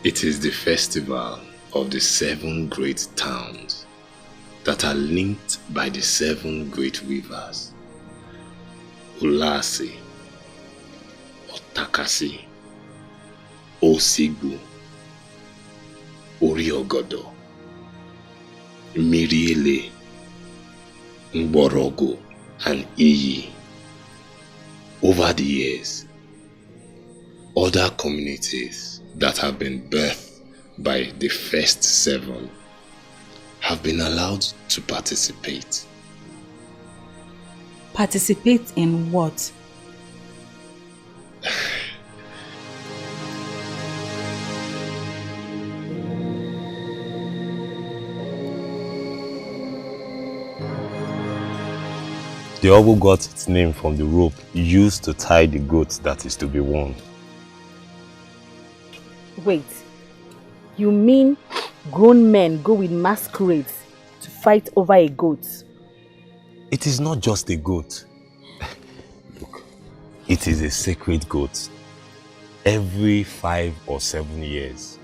It is the festival of the 7 great towns that are linked by the 7 great rivers: Ulasi, Otakasi, Osigbu, Oriogodo, Miriele, Mborogo, and Iyi. Over the years, other communities that have been birthed by the first 7 have been allowed to participate. Participate in what? The oval got its name from the rope used to tie the goat that is to be won. Wait, you mean grown men go with masquerades to fight over a goat? It is not just a goat. Look, it is a sacred goat. Every 5 or 7 years,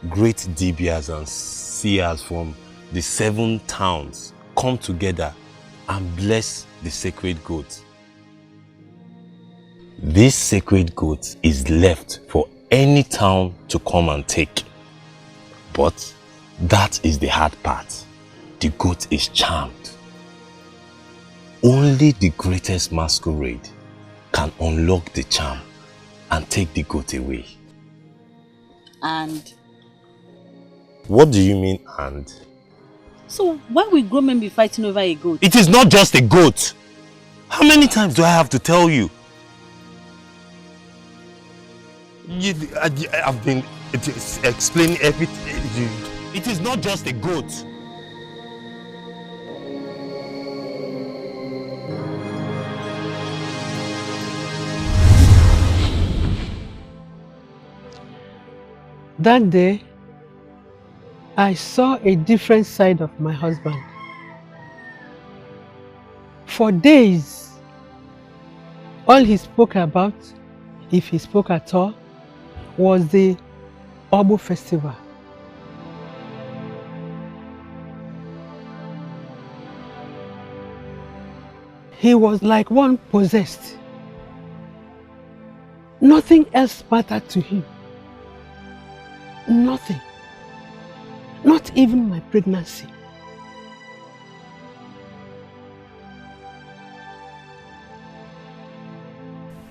great Dibias and seers from the 7 towns come together and bless the sacred goat. This sacred goat is left for any town to come and take. But that is the hard part. The goat is charmed. Only the greatest masquerade can unlock the charm and take the goat away. And? What do you mean, and? So why will grown men be fighting over a goat? It is not just a goat. How many times do I have to tell you? I've been explaining everything. It is not just a goat. That day, I saw a different side of my husband. For days, all he spoke about, if he spoke at all, was the Obo festival. He was like one possessed. Nothing else mattered to him. Nothing. Not even my pregnancy.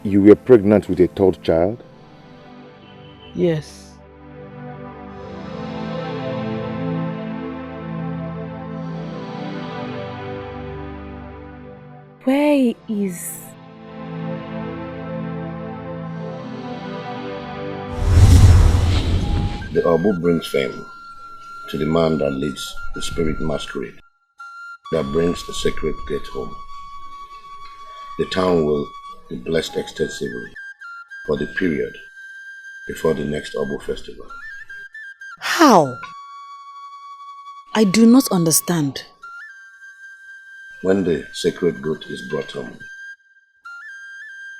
You were pregnant with a 3rd child? Yes. Where is... The Obu brings fame to the man that leads the spirit masquerade, that brings the sacred gate home. The town will be blessed extensively for the period before the next Obu festival. How? I do not understand. When the sacred goat is brought home,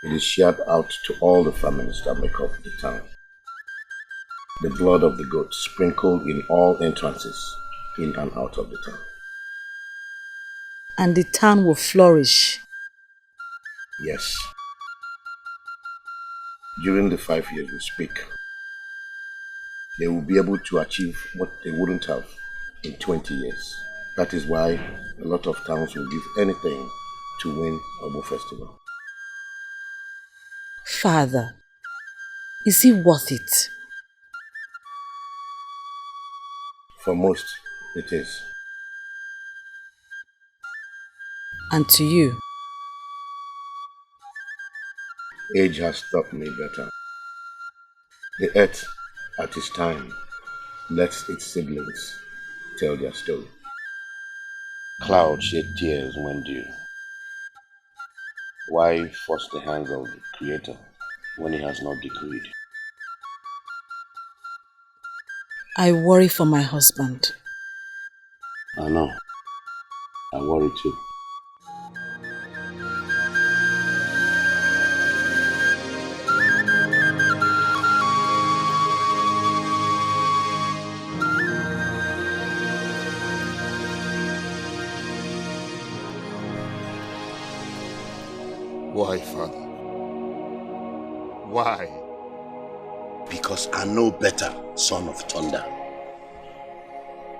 it is shared out to all the families that make up the town. The blood of the goat sprinkled in all entrances in and out of the town. And the town will flourish. Yes. During the 5 years we speak, they will be able to achieve what they wouldn't have in 20 years. That is why a lot of towns will give anything to win Obo Festival. Father, is it worth it? For most, it is. And to you? Age has taught me better. The earth, at its time, lets its siblings tell their story. Clouds shed tears when due. Why force the hands of the Creator when He has not decreed? I worry for my husband. I know. I worry too. Why, Father? Why? Because I know better, son of thunder.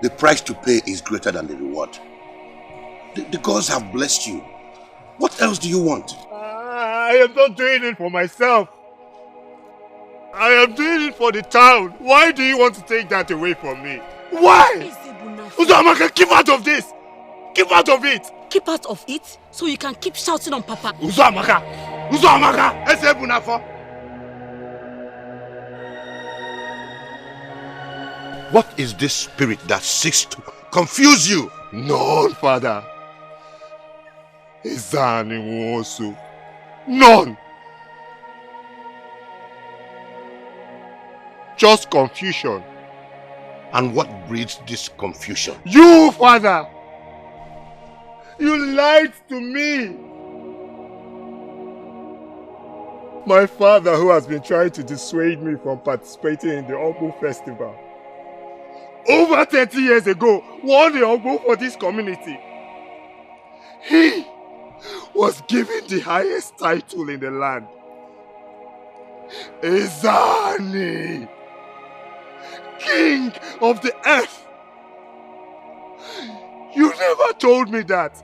The price to pay is greater than the reward. The gods have blessed you. What else do you want? I am not doing it for myself. I am doing it for the town. Why do you want to take that away from me? Why? Uzamaka, keep out of this! Keep out of it! Keep out of it so you can keep shouting on Papa. Uzamaka! Uzamaka! Esebunafo! What is this spirit that seeks to confuse you? None, Father. Izani Wosu. None. Just confusion. And what breeds this confusion? You, Father! You lied to me! My father, who has been trying to dissuade me from participating in the Ogbu festival, over 30 years ago, won the Ogbu for this community. He was given the highest title in the land. Ezani, King of the Earth. You never told me that.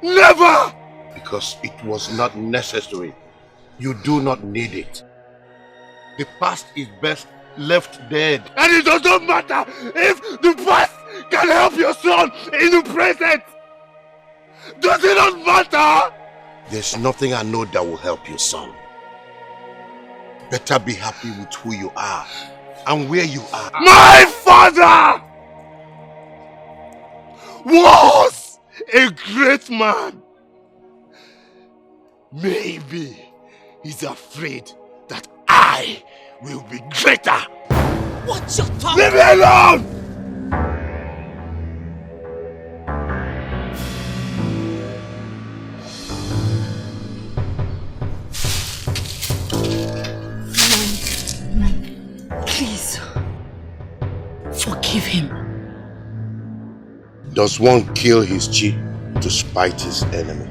Never! Because it was not necessary. You do not need it. The past is best left dead. And it does not matter if the past can help your son in the present. Does it not matter? There's nothing I know that will help your son. Better be happy with who you are and where you are. My father was a great man. Maybe he's afraid that I will be greater. What's your tongue? Leave me alone! Please, forgive him. Does one kill his chief to spite his enemy?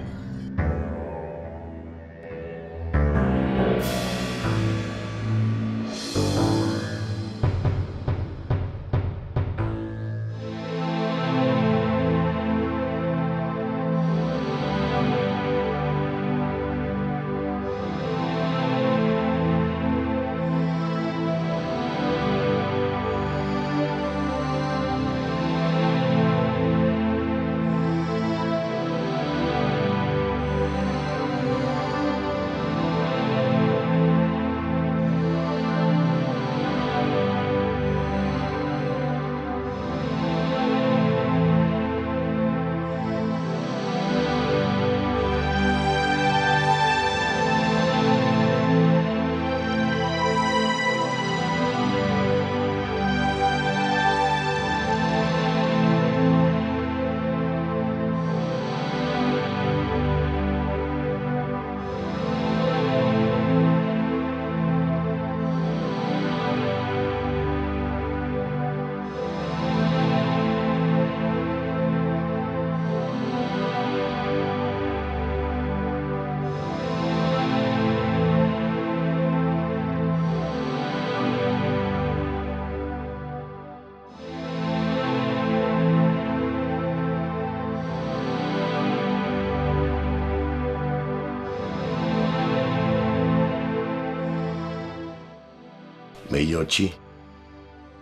May your chi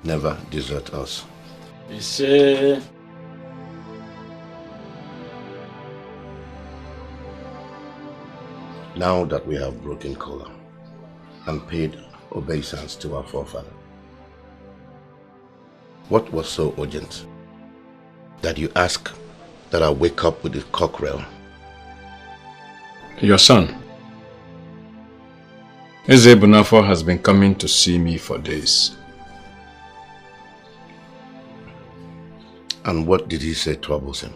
never desert us. You say... Now that we have broken color and paid obeisance to our forefather, what was so urgent that you ask that I wake up with the cockerel? Your son, Eze Bunafo, has been coming to see me for days. And what did he say troubles him?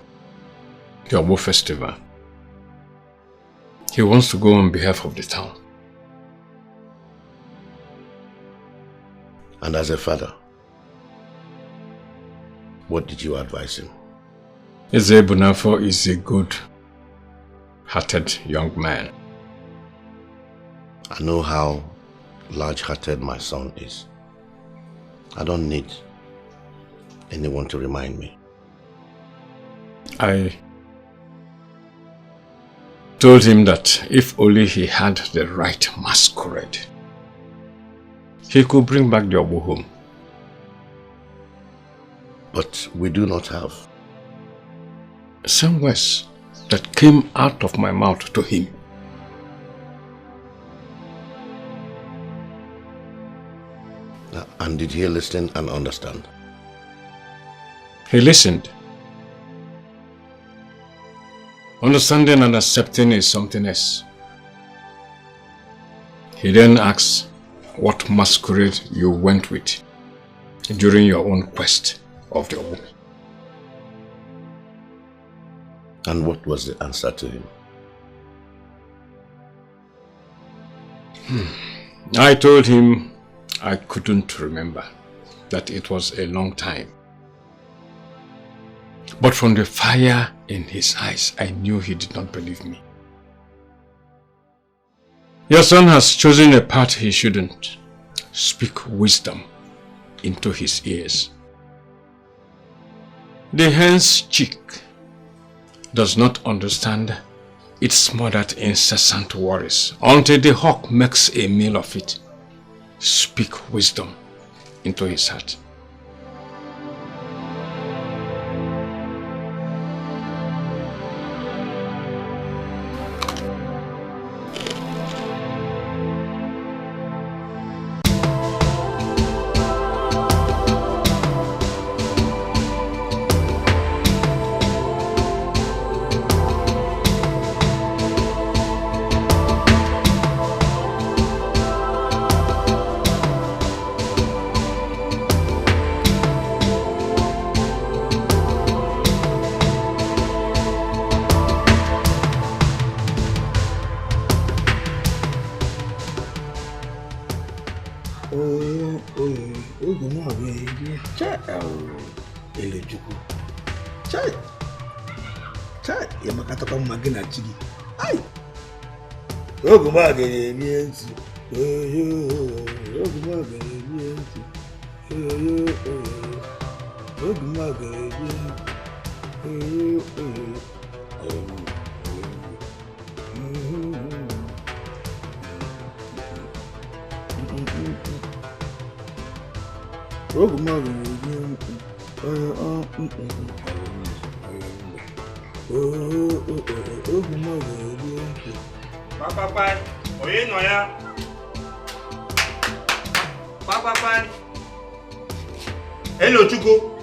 The Ogbu festival. He wants to go on behalf of the town. And as a father, what did you advise him? Eze Bunafo is a good-hearted young man. I know how large-hearted my son is. I don't need anyone to remind me. I told him that if only he had the right masquerade, he could bring back the Obu home. But we do not have. Some words that came out of my mouth to him. And did he listen and understand? He listened. Understanding and accepting is something else. He then asked what masquerade you went with during your own quest of the Obu. And what was the answer to him? I told him I couldn't remember, that it was a long time. But from the fire in his eyes, I knew he did not believe me. Your son has chosen a path he shouldn't. Speak wisdom into his ears. The hen's chick does not understand its mother's incessant worries until the hawk makes a meal of it. Speak wisdom into his heart. Hello, Chuko.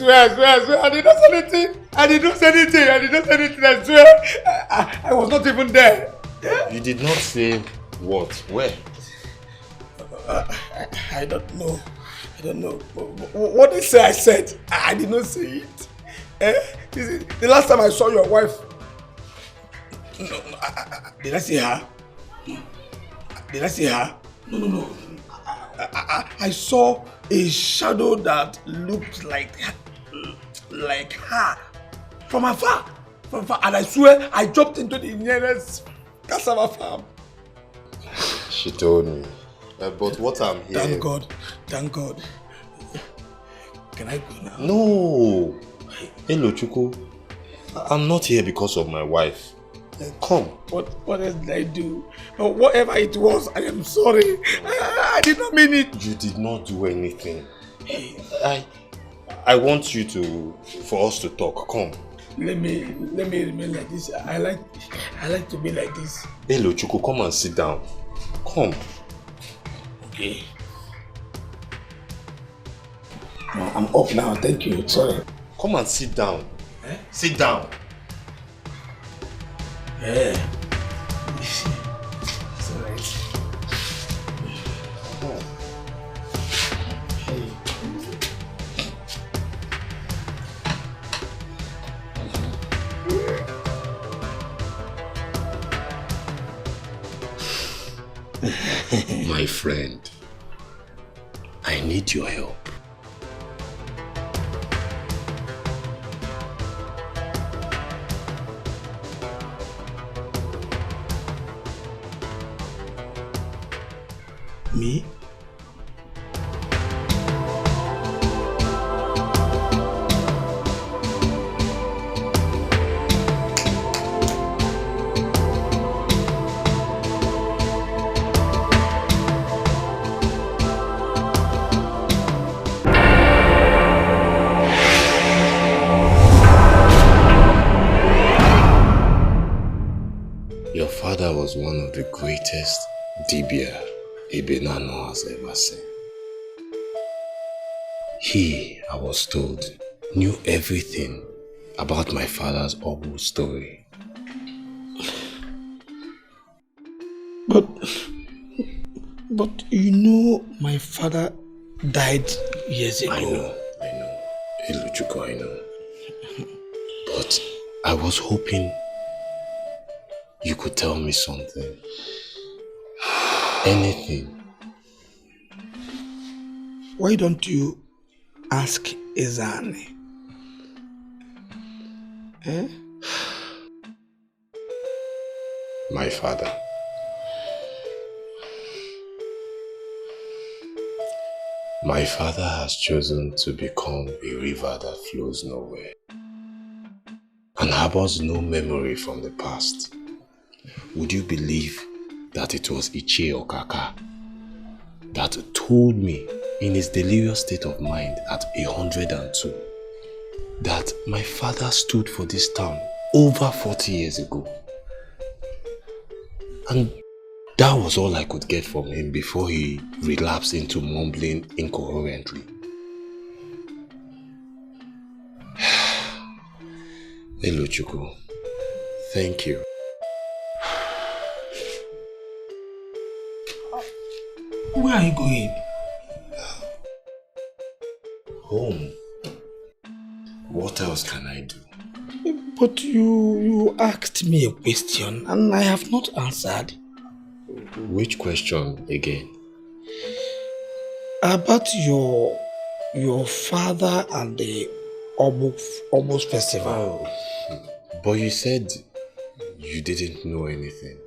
I swear, I did not say anything. I swear. I was not even there. You did not say what? Where? I don't know. What they say I said, I did not say it. The last time I saw your wife, did I see her? No. I saw a shadow that looked like her from afar. And I swear I jumped into the nearest cassava farm. She told me. But what I'm here... Thank God. Can I go now? No. Hello, Chuko. I'm not here because of my wife. Come. What else did I do? Whatever it was, I am sorry. I did not mean it. You did not do anything. I want for us to talk. Come. Let me remain like this. I like to be like this. Hello, Chuko, come and sit down. Come. Okay. No, I'm up now. Thank you. Sorry. Come and sit down. Sit down. Yeah. It's alright. My friend, I need your help. Me? Your father was one of the greatest Dibia Ibenano has ever seen. He, I was told, knew everything about my father's awful story. But you know my father died years ago. I know. Iluchuko, I know. But I was hoping you could tell me something. Anything. Why don't you ask Ezani? Eh? My father. My father has chosen to become a river that flows nowhere and harbors no memory from the past. Would you believe that it was Ichie Okaka that told me in his delirious state of mind at 102 that my father stood for this town over 40 years ago? And that was all I could get from him before he relapsed into mumbling incoherently. Elochukwu, thank you. Where are you going? Home. What else can I do? But you asked me a question and I have not answered. Which question again? About your father and the Obos festival. Oh, but you said you didn't know anything.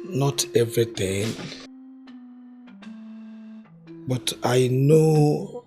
Not everything, but I know.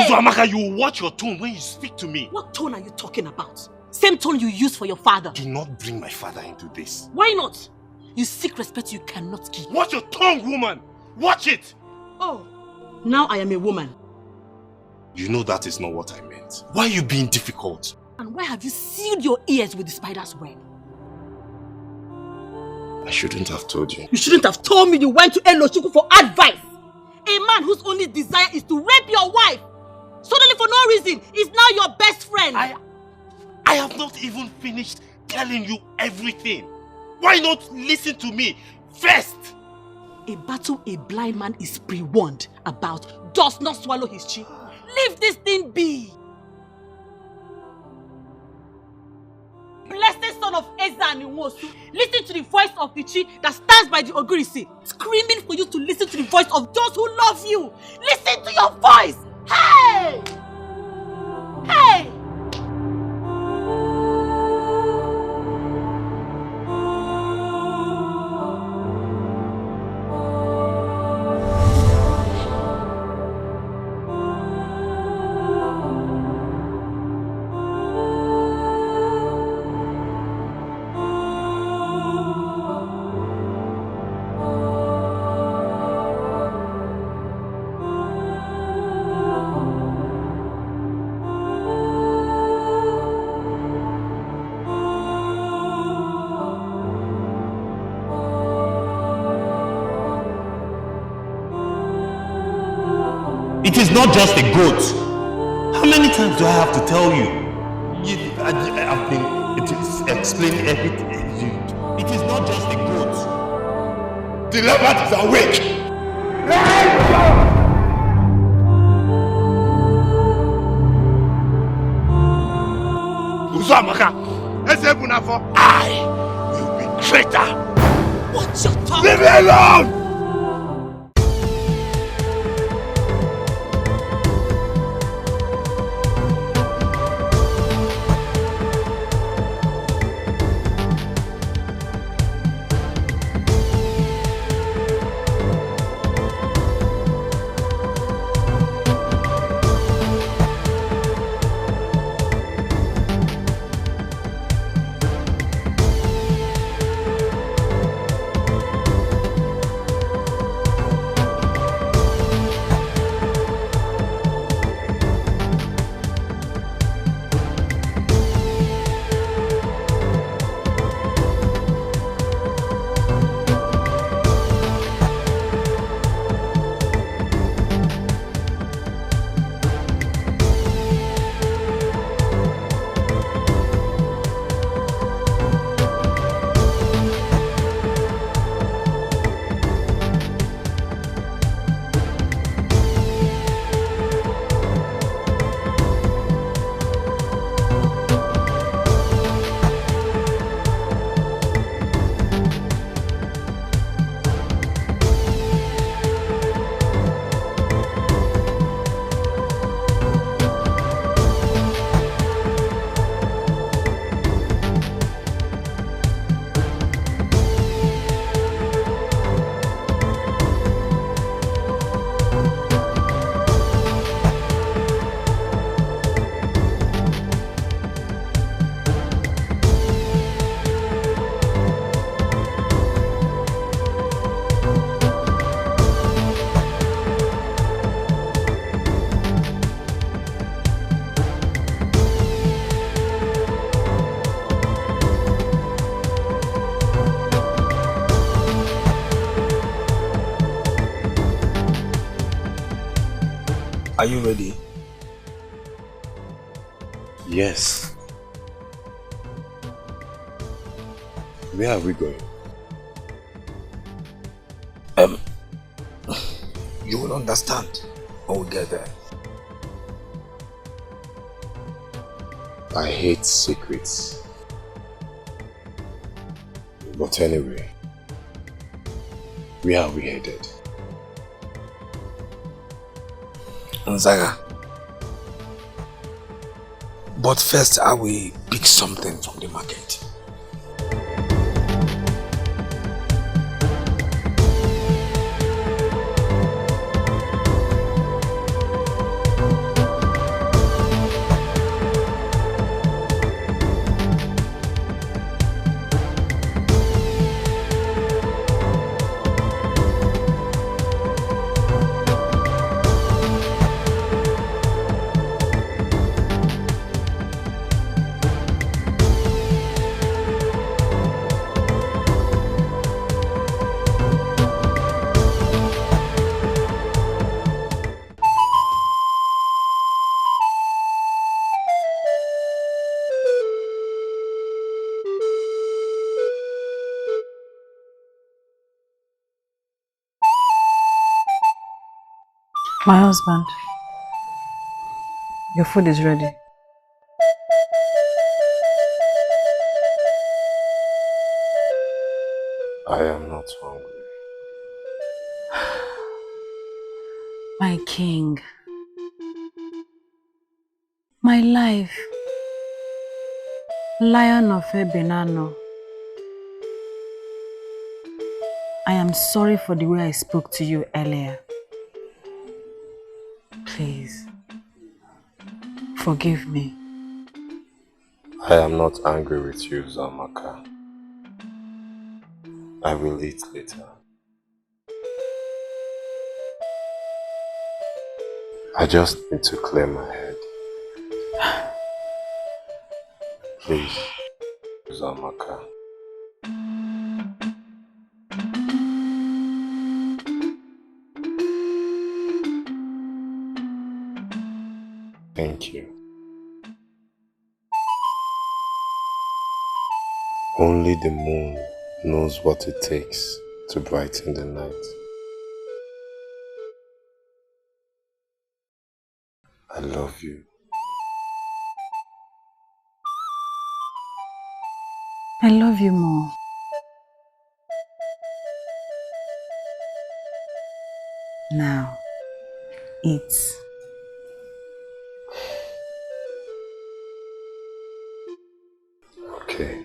Amaka, you watch your tone when you speak to me. What tone are you talking about? Same tone you use for your father. Do not bring my father into this. Why not? You seek respect you cannot give. Watch your tongue, woman! Watch it! Oh, now I am a woman. You know that is not what I meant. Why are you being difficult? And why have you sealed your ears with the spider's web? I shouldn't have told you. You shouldn't have told me you went to Elochukwu for advice. A man whose only desire is to rape your wife. Suddenly for no reason, is now your best friend. I have not even finished telling you everything. Why not listen to me first? A battle a blind man is pre-warned about does not swallow his cheek. Leave this thing be. Blessed son of Eza and Nwosu, listen to the voice of Ichi that stands by the Ogirisi, screaming for you to listen to the voice of those who love you. Listen to your voice. Hey! Hey! It is not just a goat. How many times do I have to tell you? I've been explaining everything. It is not just a goat. The leopard is awake! Uzamaka, I will be traitor. What's your tongue? Leave me alone! Are you ready? Yes. Where are we going? You will understand when we get there. I hate secrets. But anyway, where are we headed? Nzaga. But first I will pick something from the market. My husband, your food is ready. I am not hungry. My king, my life, lion of Ebenano, I am sorry for the way I spoke to you earlier. Please, forgive me. I am not angry with you, Zamaka. I will eat later. I just need to clear my head. Please, Zamaka. thank you. Only the moon knows what it takes to brighten the night. I love you. I love you more. Now, eat. Okay.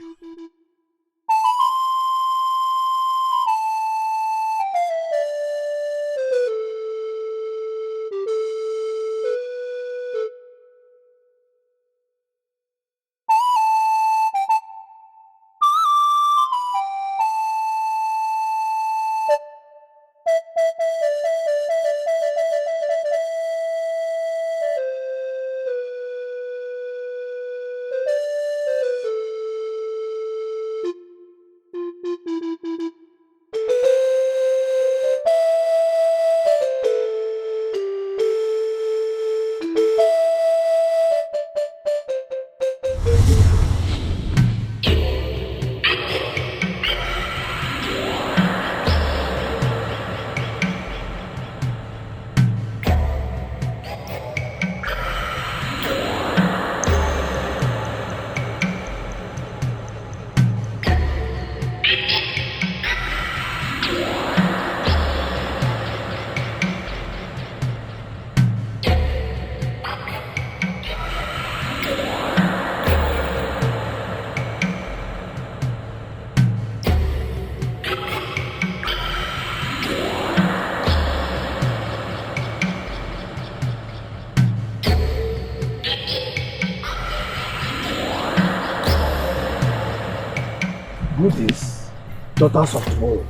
Greetings, daughters of tomorrow.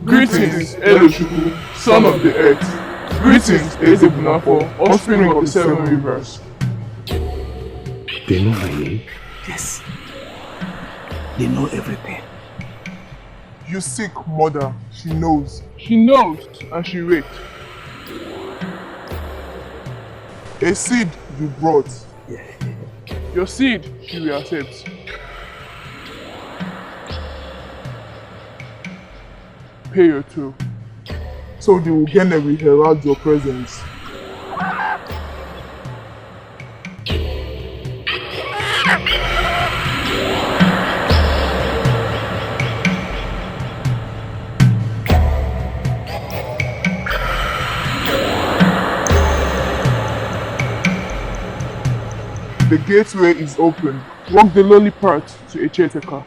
Greetings, Elochukwu, son of the earth. Greetings, Ezebunafo, offspring of the 7 rivers. They know my name? Yes. They know everything. You sick mother, she knows. She knows and she waits. A seed you brought. Your seed she will accept. Pay your toll, so the Ugene will herald your presence. The gateway is open. Walk the lonely path to Echeteka.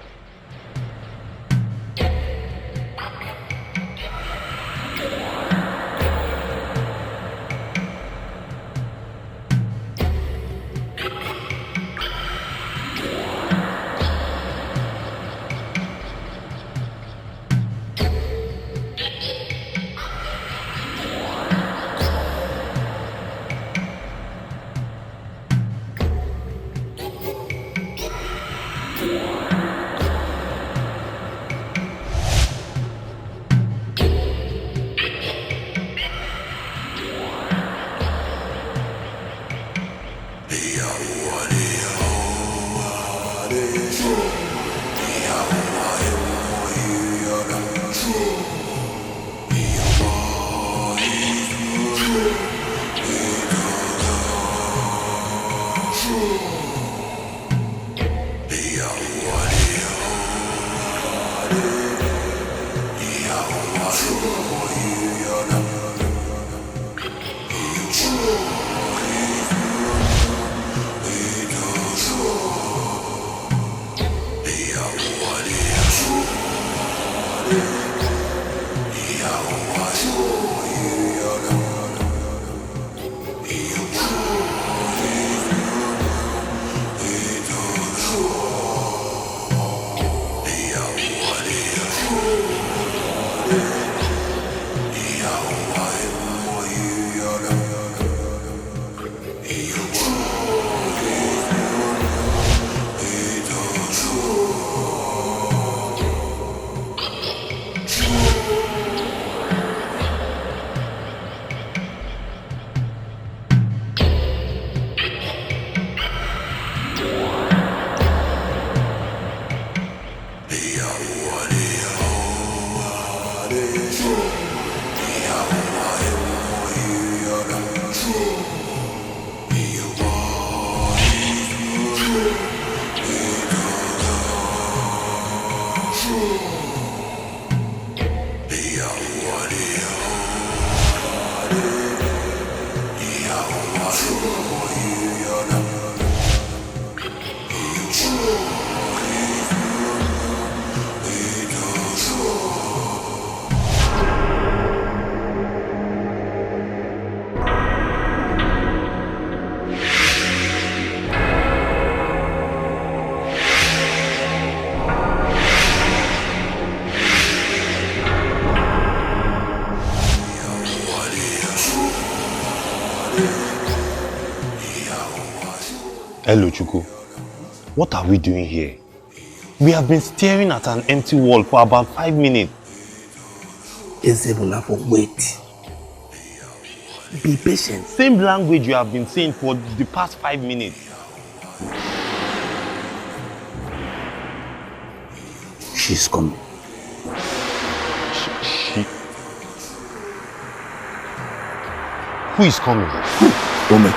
Hello, Chuku. What are we doing here? We have been staring at an empty wall for about 5 minutes. Ezebula, wait. Be patient. Same language you have been saying for the past 5 minutes. She's coming. She? Who is coming? Ome.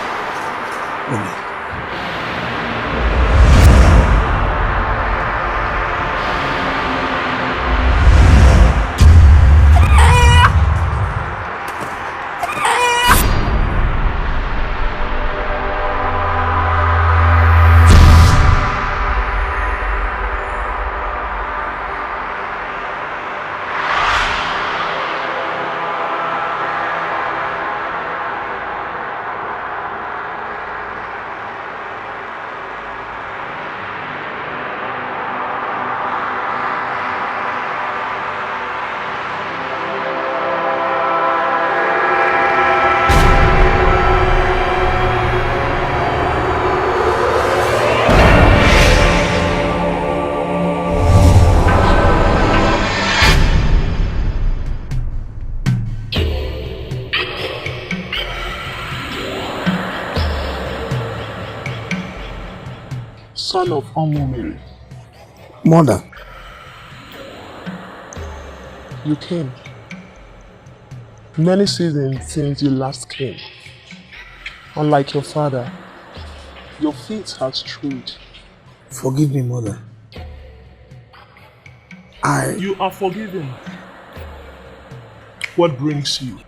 Son of Omumiri. Mother. You came. Many seasons since you last came. Unlike your father, your feet have strayed. Forgive me, Mother. You are forgiven. What brings you?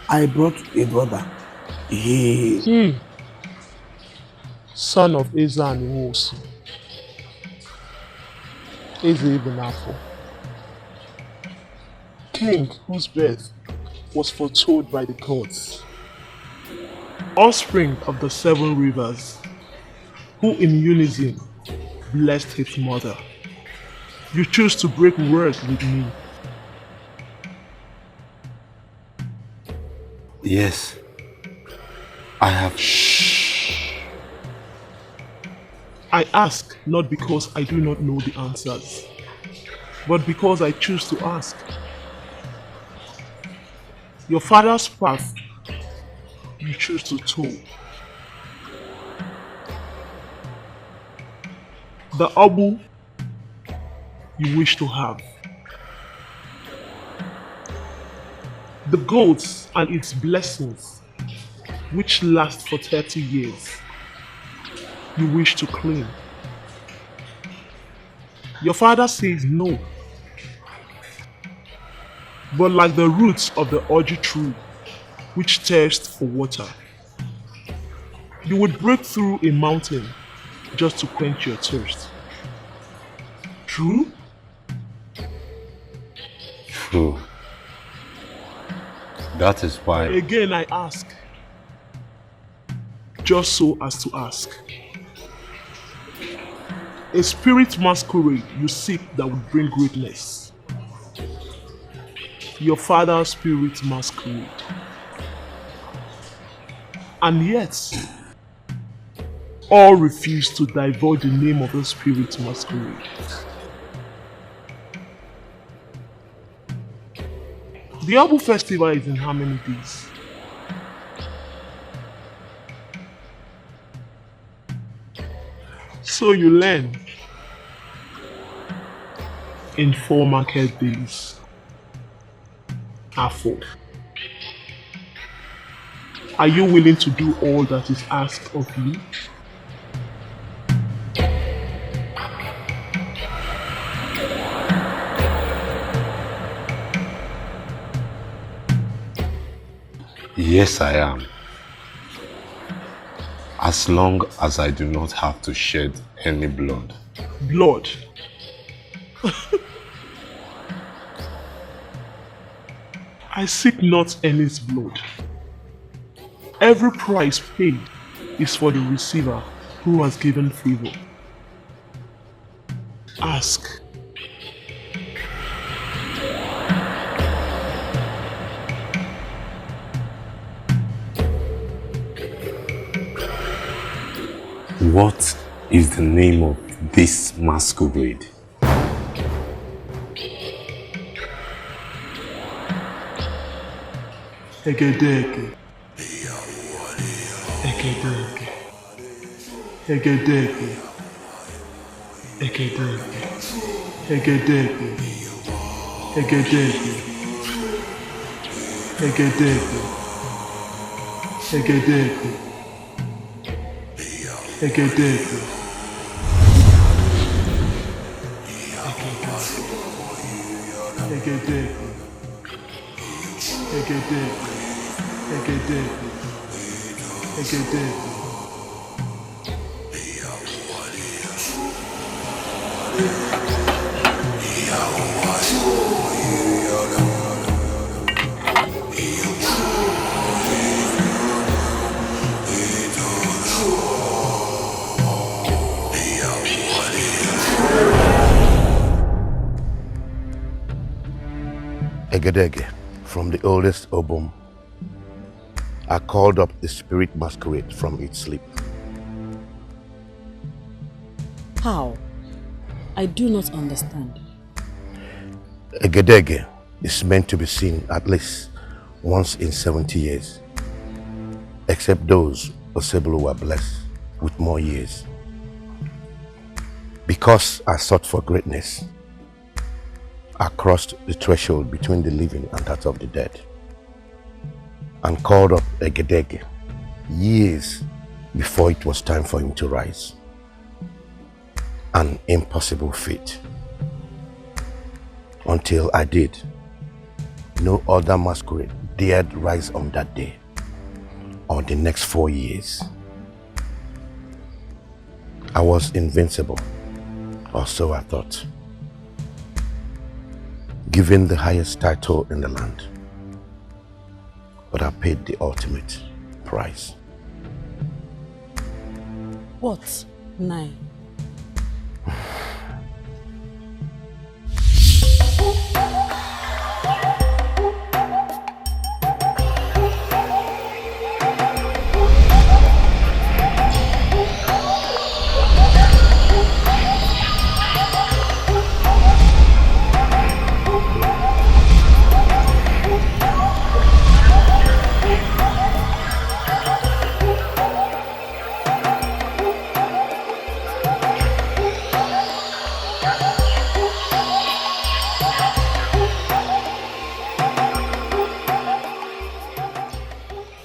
I brought a brother. Son of Eza and Iwosu. Eze Ibn Afo. King whose birth was foretold by the gods. Offspring of the 7 rivers, who in unison blessed his mother. You choose to break word with me. Yes. I have. I ask not because I do not know the answers, but because I choose to ask. Your father's path, you choose to toe. The Abu you wish to have. The goats and its blessings, which last for 30 years, you wish to claim. Your father says no. But like the roots of the orgy tree, which thirst for water, you would break through a mountain just to quench your thirst. True? True. That is why. Again I ask, just so as to ask. A spirit masquerade you seek that would bring greatness. Your father's spirit masquerade. And yet, all refuse to divulge the name of the spirit masquerade. The Abu festival is in how many days? So you learn. in 4 market days. Afo. Are you willing to do all that is asked of you? Yes, I am. As long as I do not have to shed any blood. Blood? I seek not any's blood. Every price paid is for the receiver who has given favor. Ask. What is the name of this masquerade? Egedege. Egedege. Egedege. Egedege. Egedege. Egedege. Egedege. Egedege. Egedege. Egedege. Egedege. Egedege. Egedege, from the oldest Obum, I called up the spirit masquerade from its sleep. How? I do not understand. Egedege is meant to be seen at least once in 70 years, except those Osebulu were blessed with more years. Because I sought for greatness, I crossed the threshold between the living and that of the dead, and called up Egedege years before it was time for him to rise. An impossible feat. Until I did, no other masquerade dared rise on that day or the next 4 years. I was invincible, or so I thought, given the highest title in the land. But I paid the ultimate price. What? Nai?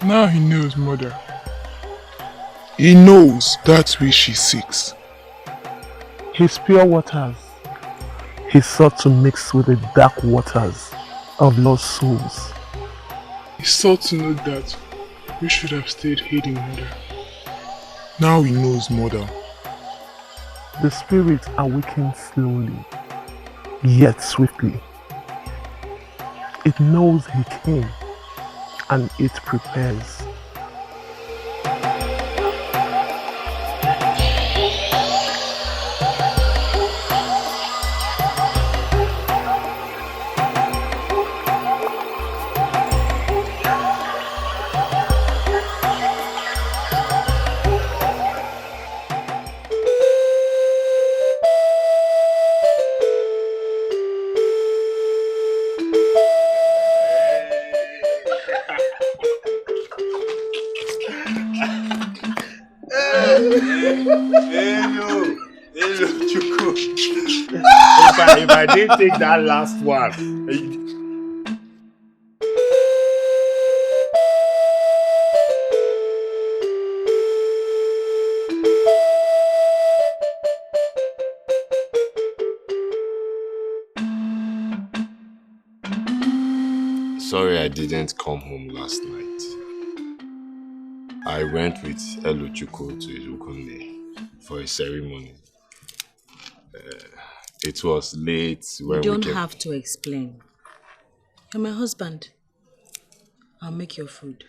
Now he knows, mother. He knows that which she seeks. His pure waters, he sought to mix with the dark waters of lost souls. He sought to know that we should have stayed hidden, mother. Now he knows, mother. The spirit awakens slowly, yet swiftly. It knows he came, and it prepares. if I didn't take that last one. Sorry I didn't come home last night. I went with Elochukwu to Irukunle for a ceremony. It was late when You we don't came. have to explain. You're my husband. I'll make your food.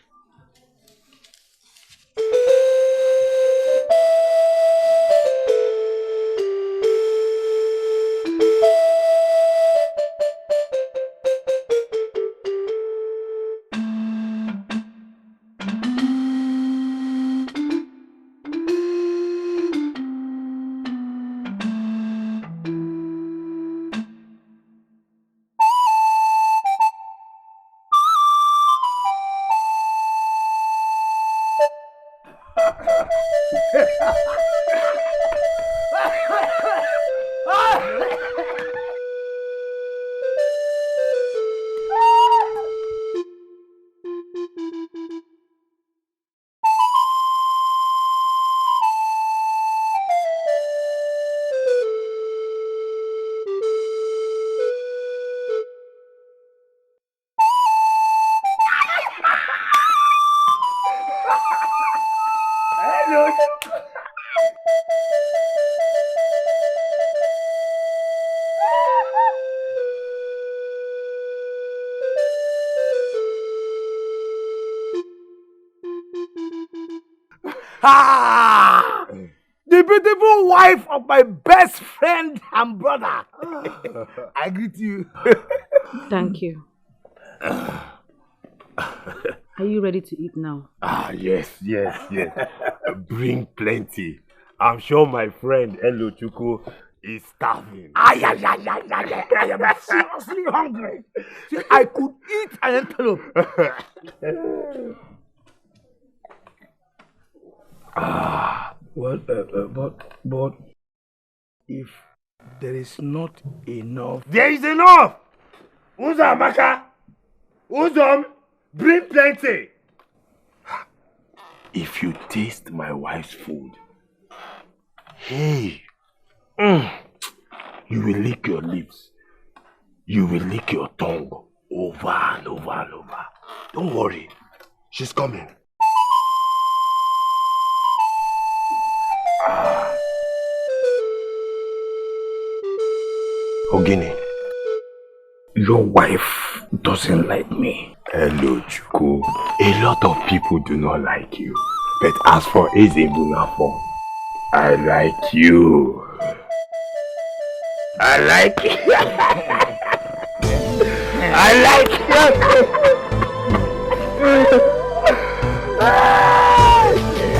Ah! The beautiful wife of my best friend and brother. I greet you. Thank you. Are you ready to eat now? Yes. Bring plenty. I'm sure my friend Elochukwu is starving. I am seriously hungry. See, I could eat an antelope. But if there is not enough, There is enough! Uzamaka! Uzom! Bring plenty! If you taste my wife's food, hey, you will lick your lips. You will lick your tongue over and over and over. Don't worry, she's coming. Ogini, your wife doesn't like me. Hello, Chuku. A lot of people do not like you. But as for Ezebunafo, I like you. I like you. I like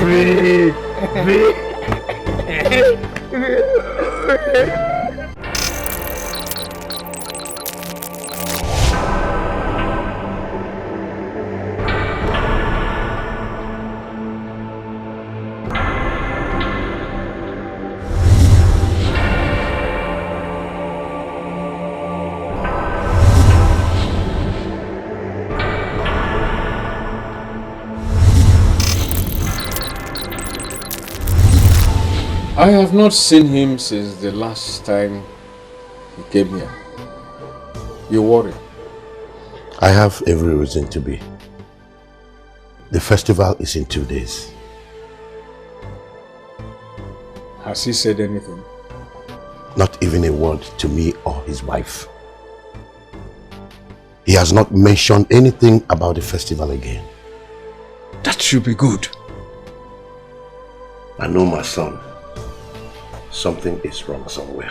you. Breathe. I have not seen him since the last time he came here. You worry? I have every reason to be. The festival is in 2 days. Has he said anything? Not even a word to me or his wife. He has not mentioned anything about the festival again. That should be good. I know, my son. Something is wrong somewhere.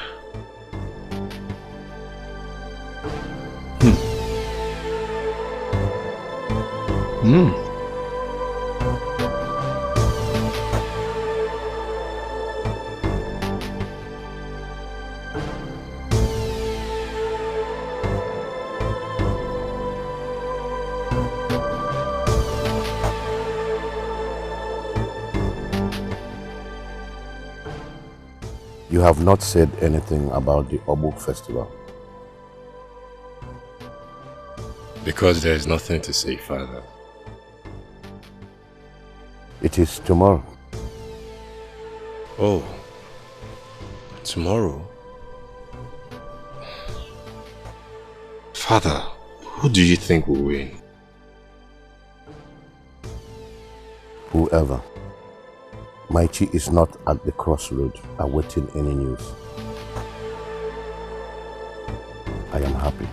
You have not said anything about the Obu festival. Because there is nothing to say, Father. It is tomorrow. Oh, tomorrow? Father, who do you think will win? Whoever. Maichi is not at the crossroad awaiting any news. I am happy.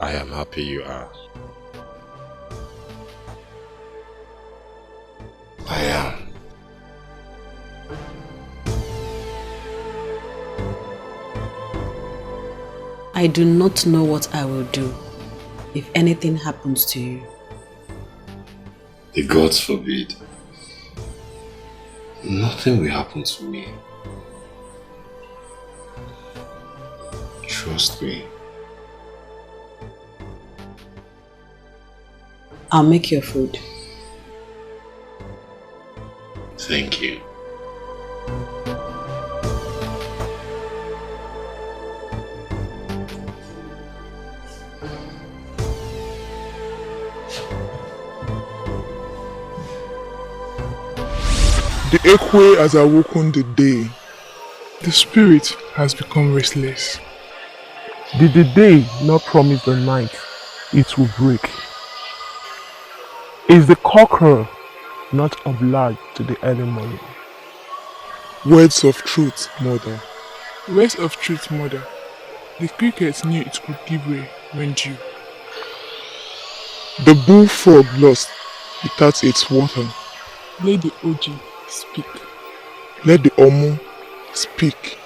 I am happy you are. I am. I do not know what I will do if anything happens to you. The gods forbid. Nothing will happen to me. Trust me. I'll make your food. Thank you. The Ekwe has awoken the day. The spirit has become restless. Did the day not promise the night it will break? Is the cockerel not obliged to the early morning? Words of truth, mother. Words of truth, mother. The cricket knew it could give way when due. The bullfrog lost without its water. Let the Oji speak. Let the Omu speak.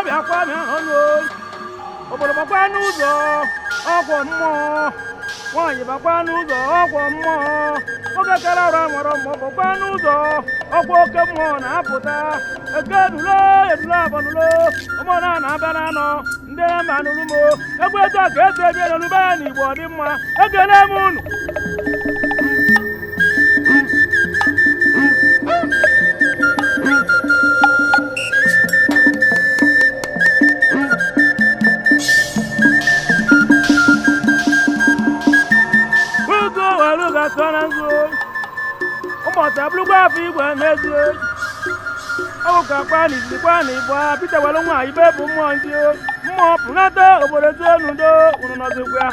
bịakwa m ọnụ obodo bakwa n'ụzọ ọgwọ mmụọ nwaanyị bakwa n'ụzọ ọgwọ mmụọ oge kara ụra nwere mmụọ bakwa n'ụzọ ọgwọ oke mmụọ na-apụta eke nulo edulo abọnulo ụmụ na-abịa n'anọ ndị mba n'ulumo egwu etu a ka esi ebi n'olube ya n'Igbo ọ dị mma ekele m unu ụmụọta bụrụkwa afọ igwe n'ezie ọwụkakwa n'izikwa na Igbo a Pita were nwa ibe bụ mmụọ ndị mmụọ pụnata obodo zuo n'udo unu nọzikwa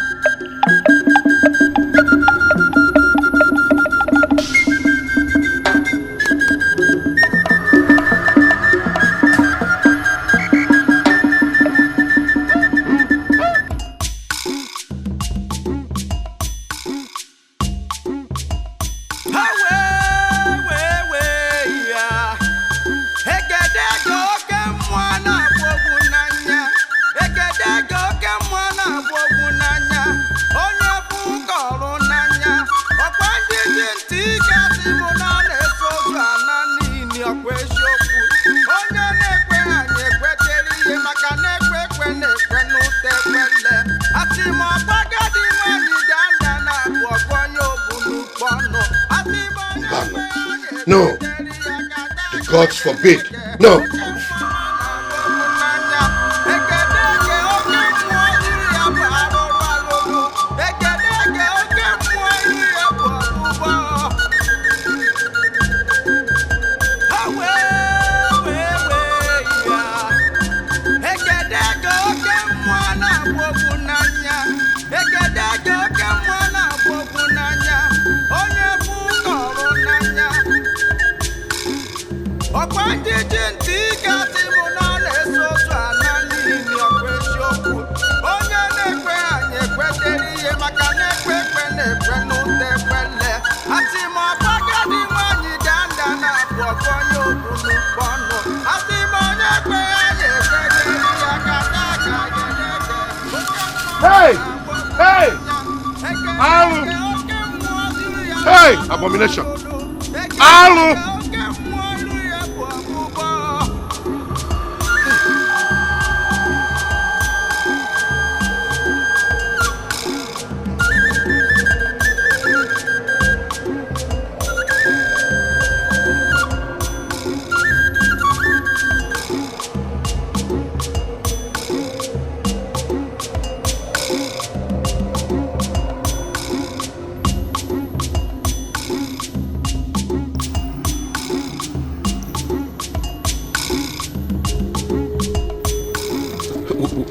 No. The gods forbid. No. Hey! Hey! Hey! Abomination! Alu!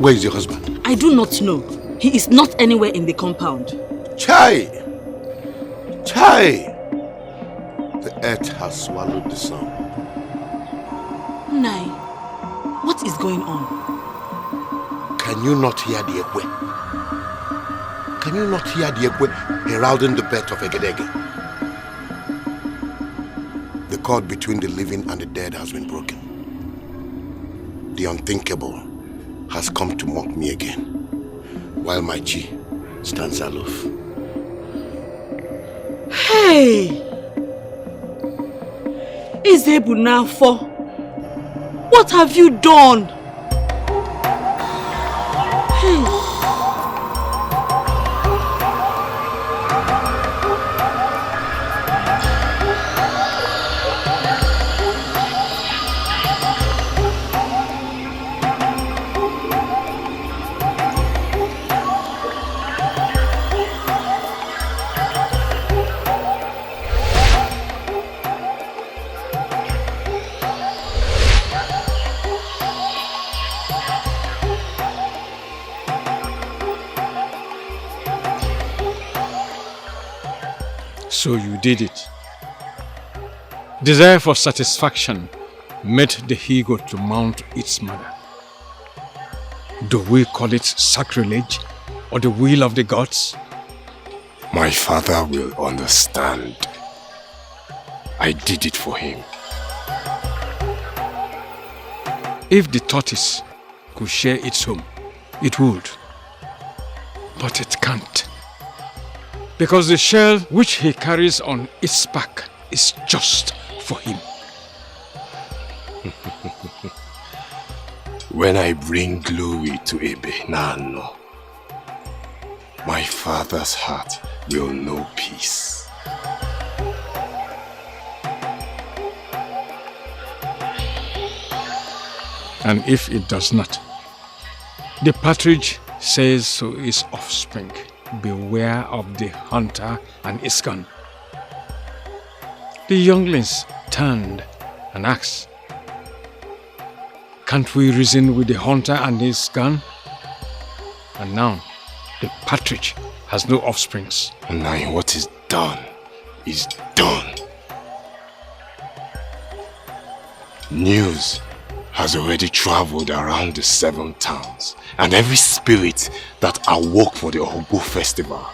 Where is your husband? I do not know. He is not anywhere in the compound. Chai! Chai! The earth has swallowed the sun. Nai, what is going on? Can you not hear the ekwe? Can you not hear the ekwe heralding the birth of Egedege? The cord between the living and the dead has been broken. The unthinkable has come to mock me again, while my G stands aloof. Hey! Izebunafo, what have you done? Hey! So you did it. Desire for satisfaction made the ego to mount its mother. Do we call it sacrilege or the will of the gods? My father will understand. I did it for him. If the tortoise could share its home, it would. But it can't. Because the shell which he carries on its back is just for him. When I bring glory to Ebe Nano, my father's heart will know peace. And if it does not, the partridge says so his offspring, beware of the hunter and his gun. The younglings turned and asked, can't we reason with the hunter and his gun? And now, the partridge has no offsprings. And now what is done is done. News has already traveled around the 7 towns, and every spirit that awoke for the Obu festival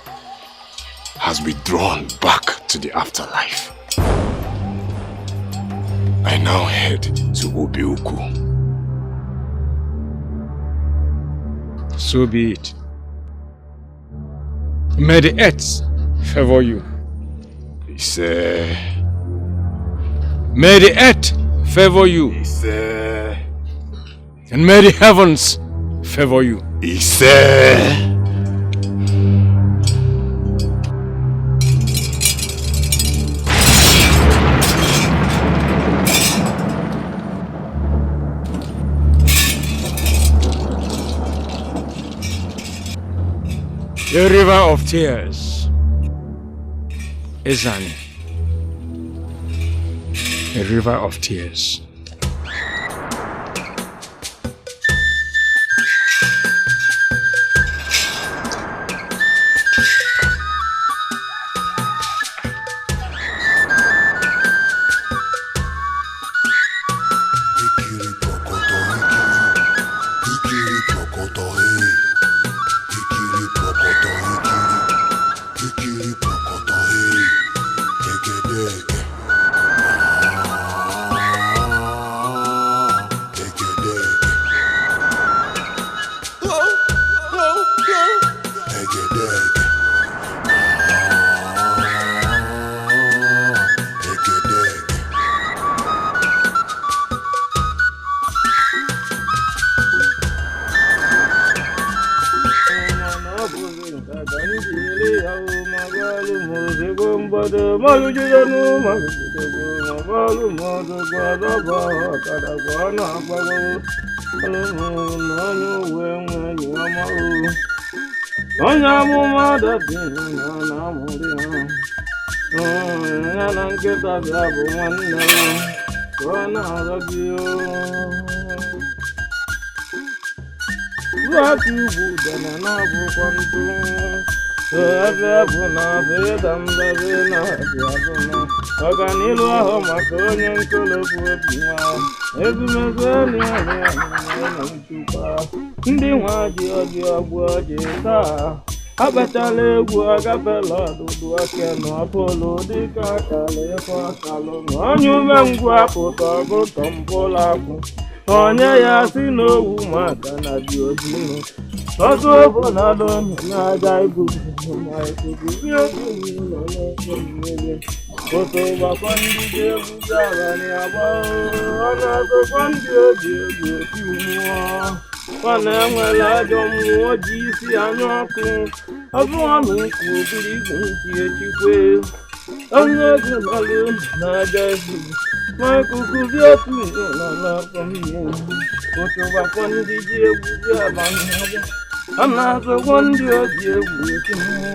has withdrawn back to the afterlife. I now head to Obiuku. So be it. May the earth favor you. May the earth favor you. And may the heavens favor you. The river of tears, Izani, a river of tears. Abatala egwu agabela ọdụdụ ake n'ọbụlụ dịka akala ịfọ akalụ onye ume ngwa pụta ọgụtọ mbụla akwụ onye ya si n'owu maka na dị ojinu ọzọ obodo na-aja ibu ma ikuku rie otu n'ụlọ n'ofe mmiri otu gbakọ ndị ji egwu abalị agba ọ na-azọkwa ndị oji egwu eti mmụọ ọ na-enwere ajọ mmụọ ji isi anya ọkụ ọ bụ ọnụ nkwu obiri igwe nti echikwe onye ego nọlụ na-aja ibu ma ikuku rie otu n'ụlọ n'afọ mmiri otu gbakọ ndị ji egwu abalị agba ọ na-azọkwa ndị oji egwu eti mmụọ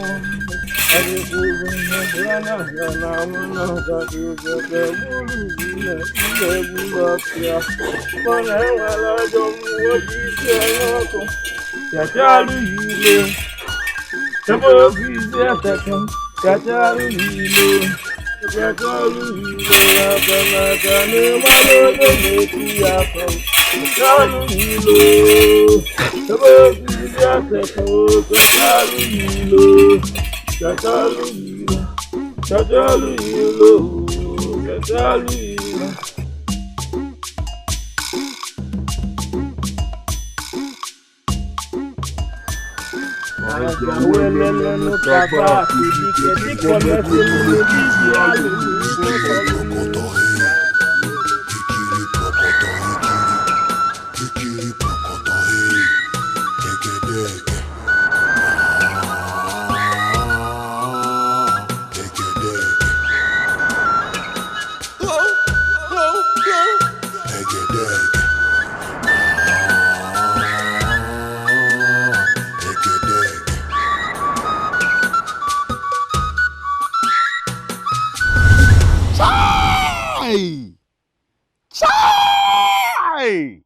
Chai!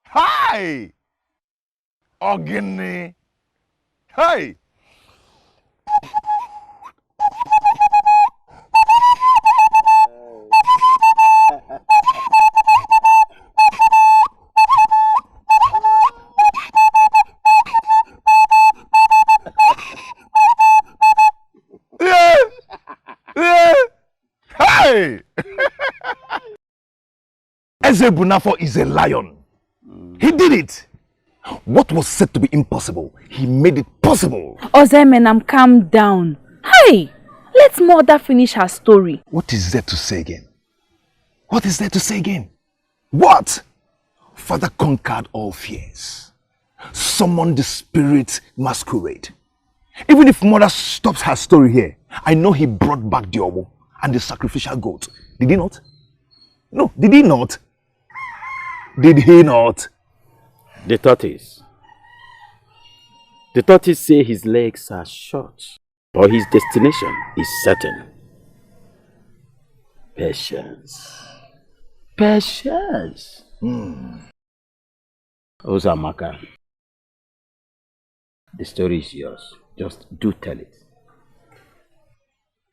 Hi! Ogini! Hey! Yeah! Yeah! Hey! Ezebunafo is a lion. He did it. What was said to be impossible, he made it possible. Ozemenam, calm down. Hey, let mother finish her story. What is there to say again? What is there to say again? What? Father conquered all fears. Summoned the spirit masquerade. Even if mother stops her story here, I know he brought back the obo and the sacrificial goat. Did he not? No, did he not? Did he not? The tortoise. The tortoise say his legs are short, but his destination is certain. Patience. Patience. Ozamaka, the story is yours. Just do tell it.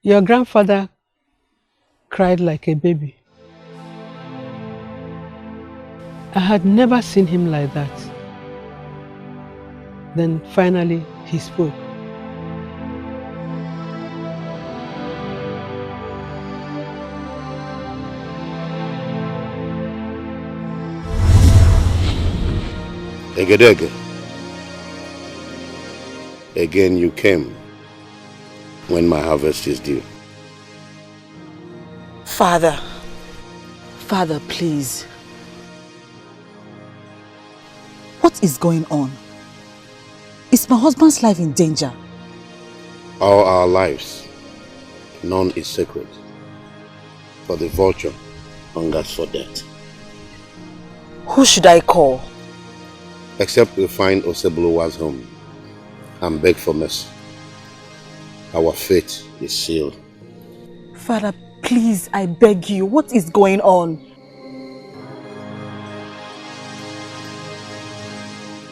Your grandfather cried like a baby. I had never seen him like that. Then finally he spoke. Egedege. Again you came when my harvest is due. Father, please. What is going on? Is my husband's life in danger? All our lives, none is sacred. For the vulture hungers for death. Who should I call? Except we find Osebuluwa's home and beg for mercy. Our fate is sealed. Father, please, I beg you. What is going on?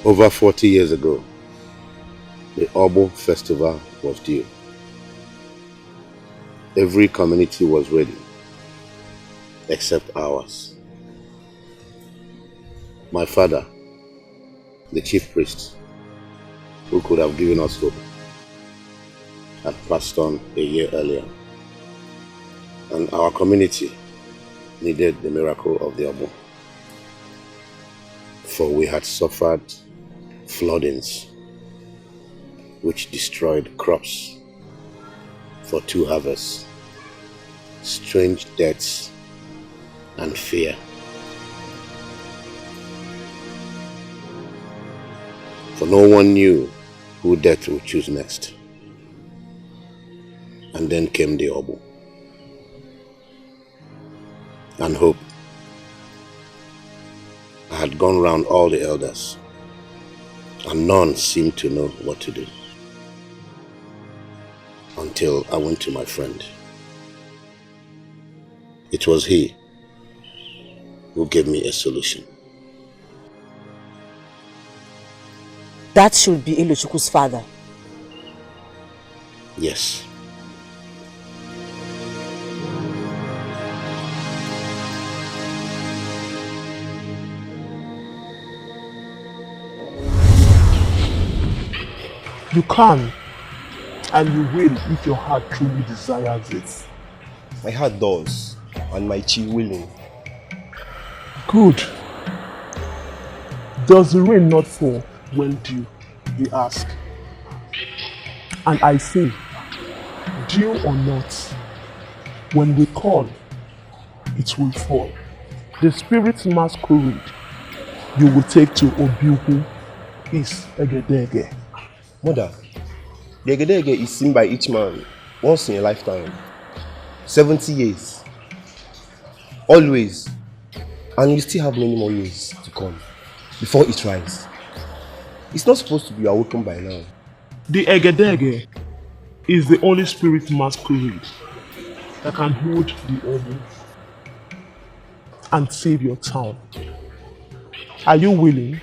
Over 40 years ago, the Obo festival was due. Every community was ready, except ours. My father, the chief priest, who could have given us hope, had passed on a year earlier. And our community needed the miracle of the Obo. For we had suffered floodings which destroyed crops for 2 harvests, strange deaths and fear. For no one knew who death would choose next. And then came the Obo. And hope. I had gone round all the elders, and none seemed to know what to do. Until I went to my friend. It was he who gave me a solution. That should be Ilochukwu's father. Yes. You can, and you will if your heart truly desires it. My heart does, and my chi willing. Good. Does the rain not fall when due? He asked. And I say, deal or not, when we call, it will fall. The spirit masquerade you will take to Obiuku is Egedege. Mother, the Egedege is seen by each man once in a lifetime. 70 years. Always. And you still have many more years to come before it rises. It's not supposed to be awoken by now. The Egedege is the only spirit masquerade that can hold the Obu and save your town. Are you willing,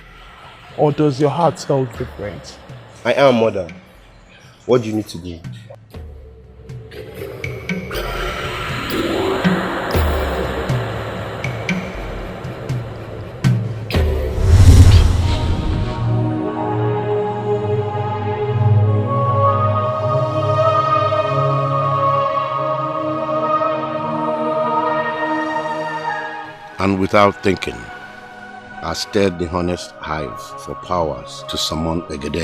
or does your heart tell different? I am, Mother. What do you need to do? And without thinking, I stirred the honest hive for powers to summon Egede